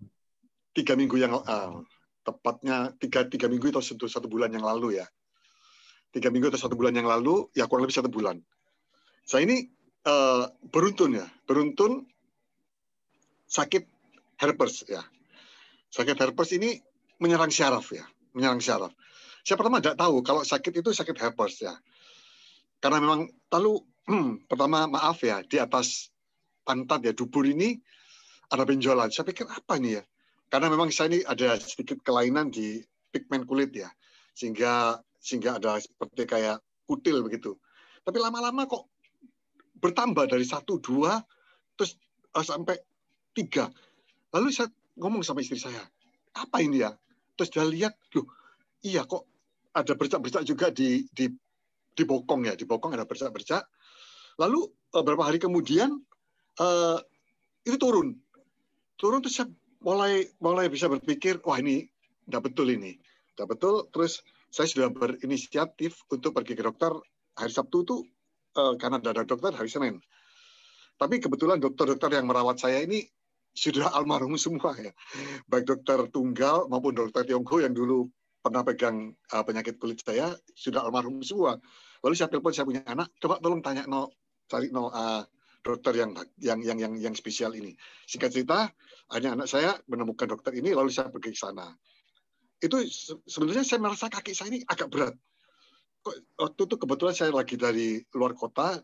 3 minggu yang tepatnya 3 minggu atau 1 bulan yang lalu ya. 3 minggu atau 1 bulan yang lalu, ya kurang lebih 1 bulan. Saya ini beruntun ya. Beruntun sakit herpes ya. Sakit herpes ini menyerang syaraf ya. Menyerang syaraf. Saya pertama tidak tahu kalau sakit itu sakit herpes ya. Karena memang pertama maaf ya, di atas pantat ya, dubur ini ada benjolan. Saya pikir apa ini ya? Karena memang saya ini ada sedikit kelainan di pigmen kulit ya. Sehingga ada seperti kayak kutil begitu. Tapi lama-lama kok bertambah dari 1, 2, terus sampai 3. Lalu saya ngomong sama istri saya, apa ini ya? Terus dia lihat, loh, iya kok ada bercak-bercak juga di bokong ya. Di bokong ada bercak-bercak. Lalu beberapa hari kemudian itu turun. Turun terus saya mulai bisa berpikir, wah ini tidak betul ini. Tidak betul, terus saya sudah berinisiatif untuk pergi ke dokter hari Sabtu itu karena ada dokter hari Senin. Tapi kebetulan dokter-dokter yang merawat saya ini sudah almarhum semua ya. Baik dokter tunggal maupun dokter Tiongho yang dulu pernah pegang penyakit kulit saya sudah almarhum semua. Lalu saya telepon saya punya anak, coba tolong tanya cari dokter yang spesial ini. Singkat cerita, hanya anak saya menemukan dokter ini, lalu saya pergi ke sana. Itu sebenarnya saya merasa kaki saya ini agak berat. Waktu itu kebetulan saya lagi dari luar kota,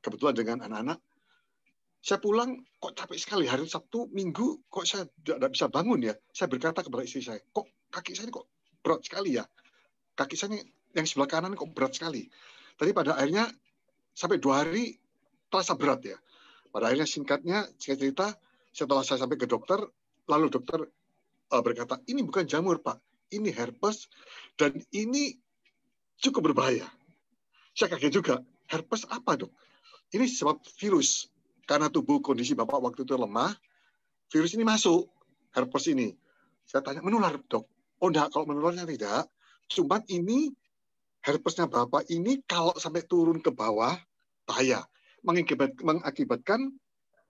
kebetulan dengan anak-anak. Saya pulang, kok capek sekali. Hari Sabtu, Minggu, kok saya tidak bisa bangun ya. Saya berkata kepada istri saya, kok kaki saya ini kok berat sekali ya. Kaki saya ini yang sebelah kanan kok berat sekali. Tapi pada akhirnya, sampai 2 hari, terasa berat ya. Pada akhirnya singkat cerita, setelah saya sampai ke dokter, lalu dokter berkata, ini bukan jamur Pak, ini herpes, dan ini cukup berbahaya. Saya kaget juga, herpes apa dok? Ini sebab virus. Karena tubuh kondisi Bapak waktu itu lemah, virus ini masuk, herpes ini. Saya tanya, menular dok? Oh enggak, kalau menularnya tidak. Cuma ini, herpesnya Bapak ini kalau sampai turun ke bawah, bahaya. Mengakibatkan,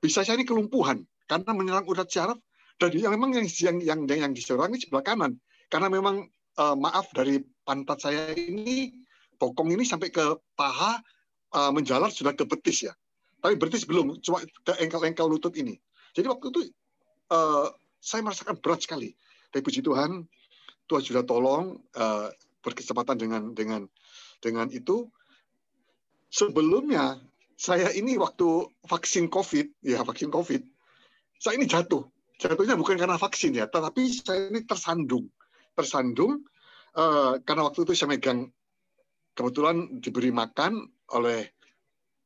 bisa saya ini kelumpuhan. Karena menyerang urat syaraf, dan memang yang diserang ini sebelah kanan. Karena memang, maaf, dari pantat saya ini, bokong ini sampai ke paha, menjalar sudah ke betis ya. Tapi betis belum, cuma ke engkel-engkel lutut ini. Jadi waktu itu saya merasakan berat sekali. Tapi puji Tuhan, Tuhan sudah tolong berkesempatan dengan itu. Sebelumnya saya ini waktu vaksin COVID, saya ini jatuh. Jatuhnya bukan karena vaksin ya, tetapi saya ini tersandung karena waktu itu saya megang, kebetulan diberi makan oleh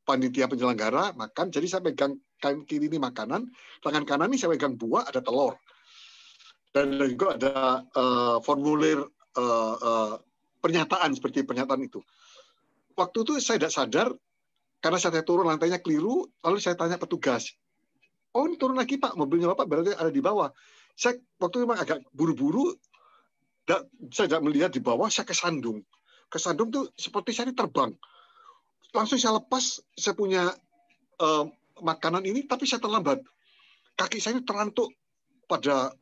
panitia penyelenggara makan, jadi saya pegang tangan kiri ini makanan, tangan kanan ini saya pegang buah, ada telur. Dan juga ada formulir pernyataan, seperti pernyataan itu. Waktu itu saya tidak sadar, karena saya turun lantainya keliru, lalu saya tanya petugas, oh ini turun lagi Pak, mobilnya Bapak berarti ada di bawah. Saya waktu itu memang agak buru-buru, saya tidak melihat di bawah, saya kesandung. Kesandung tuh seperti saya ini terbang. Langsung saya lepas, saya punya makanan ini, tapi saya terlambat. Kaki saya ini terantuk pada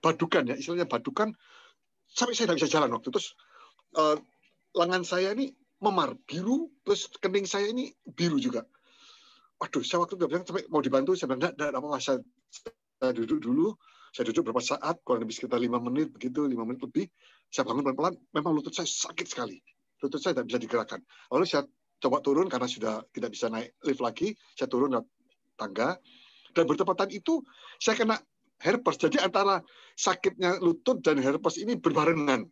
badukan, ya, istilahnya badukan, sampai saya tidak bisa jalan waktu itu. Terus lengan saya ini memar, biru, terus kening saya ini biru juga. Waduh, saya waktu itu bilang, sampai mau dibantu, saya bilang, tidak apa-apa, saya duduk dulu, saya duduk berapa saat, kurang lebih sekitar 5 menit, begitu, 5 menit lebih, saya bangun pelan-pelan, memang lutut saya sakit sekali. Lutut saya tidak bisa digerakkan. Lalu saya coba turun karena sudah tidak bisa naik lift lagi. Saya turun lewat tangga. Dan bertepatan itu saya kena herpes. Jadi antara sakitnya lutut dan herpes ini berbarengan.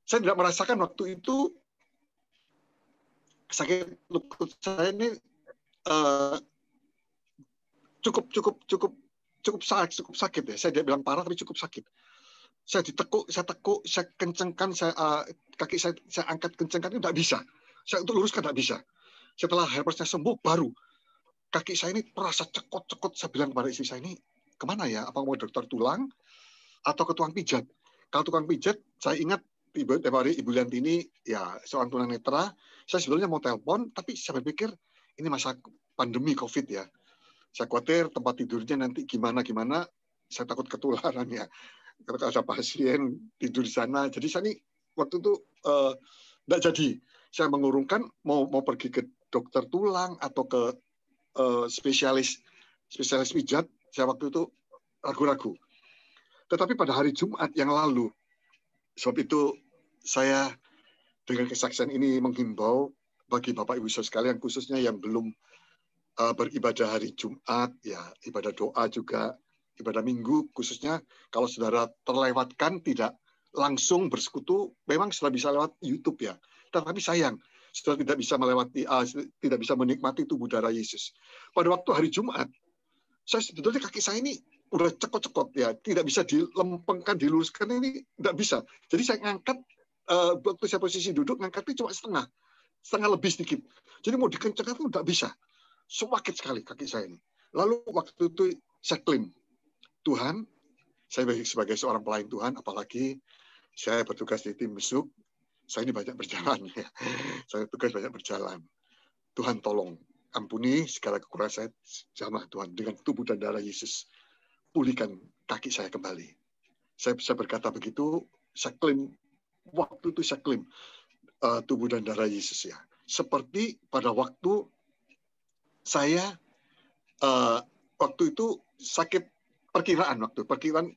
Saya tidak merasakan waktu itu sakit lutut saya ini cukup sakit ya. Saya tidak bilang parah, tapi cukup sakit. Saya ditekuk, saya kencengkan, kaki saya angkat kencengkan itu tidak bisa. Saya untuk luruskan tidak bisa. Setelah herpesnya sembuh, baru kaki saya ini terasa cekot-cekot. Saya bilang kepada istri saya, ini kemana ya? Apa mau dokter tulang atau ke tukang pijat? Kalau tukang pijat, saya ingat Ibu Liantini, ya seorang tunanetra. Saya sebetulnya mau telepon, tapi saya berpikir ini masa pandemi COVID ya. Saya khawatir tempat tidurnya nanti gimana. Saya takut ketularan ya. Kalau ada pasien tidur di sana. Jadi saya ini waktu itu tidak jadi. Saya mengurungkan mau pergi ke dokter tulang atau ke spesialis pijat. Saya waktu itu ragu-ragu. Tetapi pada hari Jumat yang lalu, sebab itu saya dengan kesaksian ini menghimbau bagi Bapak Ibu Saudara sekalian, khususnya yang belum beribadah hari Jumat, ya ibadah doa juga, ibadah Minggu, khususnya kalau saudara terlewatkan tidak langsung bersekutu, memang sudah bisa lewat YouTube ya. Tetapi sayang, saudara tidak bisa melewati, tidak bisa menikmati tubuh darah Yesus. Pada waktu hari Jumat, saya sebetulnya kaki saya ini udah cekot-cekot ya, tidak bisa dilempengkan, diluruskan, ini tidak bisa. Jadi saya ngangkat, waktu saya posisi duduk, ngangkatnya cuma setengah lebih sedikit. Jadi mau dikencangkan itu tidak bisa. Sakit sekali kaki saya ini. Lalu waktu itu saya klaim, Tuhan, saya sebagai seorang pelayan Tuhan, apalagi saya bertugas di tim besuk, saya ini banyak berjalan ya. Saya tugas banyak berjalan. Tuhan tolong ampuni segala kekurangan saya, jamah Tuhan dengan tubuh dan darah Yesus. Pulihkan kaki saya kembali. Saya bisa berkata begitu, saya klaim, waktu itu saya klaim tubuh dan darah Yesus ya. Seperti pada waktu saya waktu itu sakit perkiraan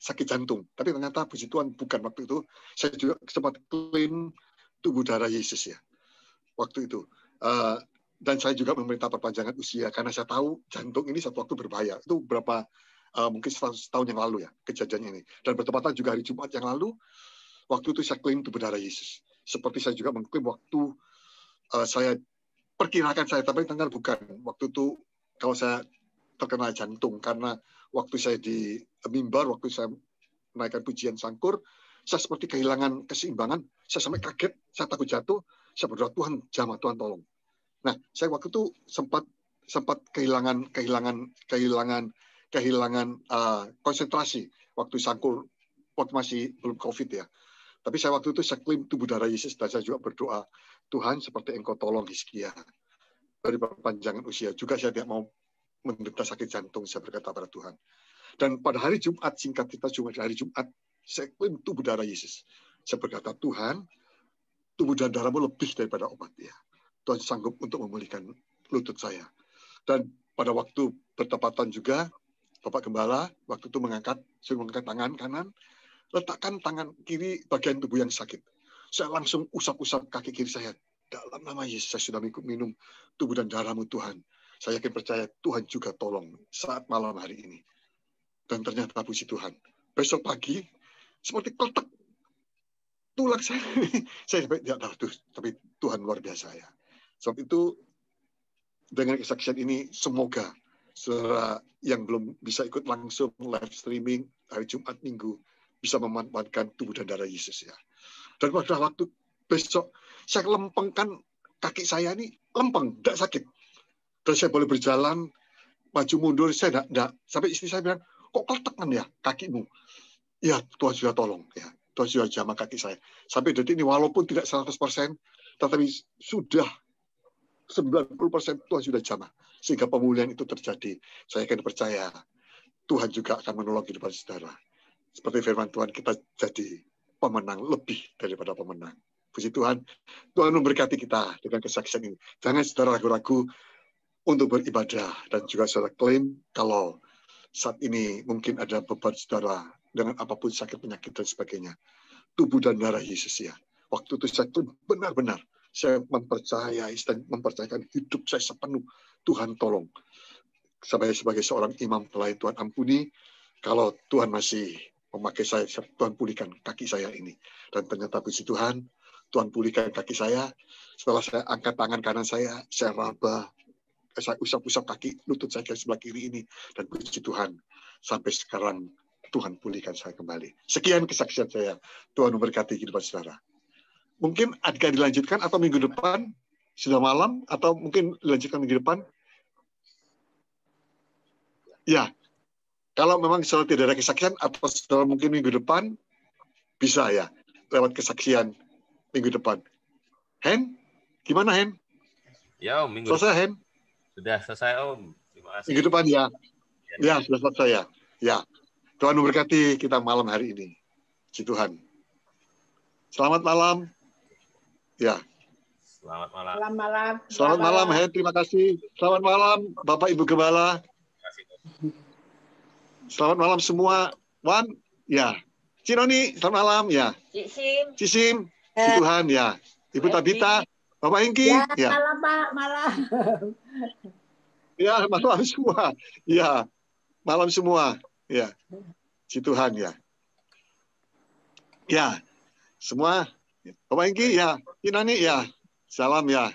sakit jantung, tapi ternyata puji Tuhan bukan waktu itu. Saya juga sempat klaim tubuh darah Yesus ya waktu itu, dan saya juga meminta perpanjangan usia karena saya tahu jantung ini satu waktu berbahaya. Itu berapa mungkin setahun yang lalu ya kejadian ini, dan bertepatan juga hari Jumat yang lalu. Waktu itu saya klaim tubuh darah Yesus. Seperti saya juga mengklaim waktu saya perkirakan saya, tapi ternyata bukan. Waktu itu kalau saya terkena jantung, karena waktu saya di mimbar, waktu saya menaikkan pujian sangkur, saya seperti kehilangan keseimbangan. Saya sampai kaget, saya takut jatuh. Saya berdoa, Tuhan jamah, Tuhan tolong. Nah, saya waktu itu sempat kehilangan konsentrasi waktu sangkur, waktu masih belum COVID ya. Tapi saya waktu itu saya klaim tubuh darah Yesus, dan saya juga berdoa, Tuhan seperti Engkau tolong Hizkia dari perpanjangan usia. Juga saya tidak mau menderita sakit jantung, saya berkata pada Tuhan. Dan pada hari Jumat, singkat kita cuma hari Jumat, saya klaim tubuh darah Yesus. Saya berkata, Tuhan, tubuh dan darahmu lebih daripada obat ya. Tuhan sanggup untuk memulihkan lutut saya. Dan pada waktu bertepatan juga, Bapak Gembala waktu itu suruh mengangkat tangan kanan, letakkan tangan kiri bagian tubuh yang sakit. Saya langsung usap-usap kaki kiri saya. Dalam nama Yesus, saya sudah minum tubuh dan darahmu Tuhan. Saya yakin percaya Tuhan juga tolong saat malam hari ini. Dan ternyata puji Tuhan. Besok pagi, seperti kletek tulang saya. Saya tidak tahu, tapi Tuhan luar biasa ya. Sebab itu, dengan kesaksian ini, semoga saudara yang belum bisa ikut langsung live streaming hari Jumat Minggu, bisa memanfaatkan tubuh dan darah Yesus ya. Dan pada waktu besok, saya lempengkan kaki saya ini lempeng, tidak sakit. Dan saya boleh berjalan, maju mundur, saya tidak. Sampai istri saya bilang, kok kletekan ya kakimu? Ya, Tuhan sudah tolong. Ya, Tuhan sudah jamah kaki saya. Sampai detik ini, walaupun tidak 100%, tetapi sudah 90% Tuhan sudah jamah. Sehingga pemulihan itu terjadi. Saya akan percaya, Tuhan juga akan menolong kehidupan saudara. Seperti firman Tuhan, kita jadi pemenang lebih daripada pemenang. Puji Tuhan, Tuhan memberkati kita dengan kesaksian ini. Jangan saudara ragu-ragu untuk beribadah, dan juga saudara klaim kalau saat ini mungkin ada beban saudara dengan apapun sakit, penyakit, dan sebagainya. Tubuh dan darah Yesus ya. Waktu itu saya benar-benar saya mempercayai dan mempercayakan hidup saya sepenuh. Tuhan tolong. Saya sebagai seorang imam pelayan Tuhan, ampuni kalau Tuhan masih memakai saya, Tuhan pulihkan kaki saya ini. Dan ternyata puji Tuhan, Tuhan pulihkan kaki saya. Setelah saya angkat tangan kanan saya raba, saya usap-usap kaki lutut saya sebelah kiri ini, dan puji Tuhan, sampai sekarang Tuhan pulihkan saya kembali. Sekian kesaksian saya. Tuhan memberkati kehidupan saudara. Mungkin akan dilanjutkan atau minggu depan, sudah malam, atau mungkin dilanjutkan minggu depan. Ya, kalau memang saudara tidak ada kesaksian, atau saudara mungkin minggu depan, bisa ya, lewat kesaksian minggu depan. Hen, gimana Hen? Ya Om, minggu selesai Hen? Sudah selesai Om. Terima kasih. Minggu depan ya. Ya, sudah selesai ya. Ya, Tuhan memberkati kita malam hari ini. Puji Tuhan. Selamat malam. Ya. Selamat malam. Selamat malam. Selamat malam, Hen. Terima kasih. Selamat malam, Bapak Ibu Gembala. Selamat malam semua. Wan, ya. Cinoni, selamat malam, ya. Cisim, Puji Tuhan, ya. Ibu Tabita, Bapak Hengki, ya. Malam, Pak. Malam. Ya, malam semua. Ya, malam semua. Ya, Puji Tuhan, ya. Ya, semua. Bapak Hengki, ya. Cinoni, ya. Salam, ya.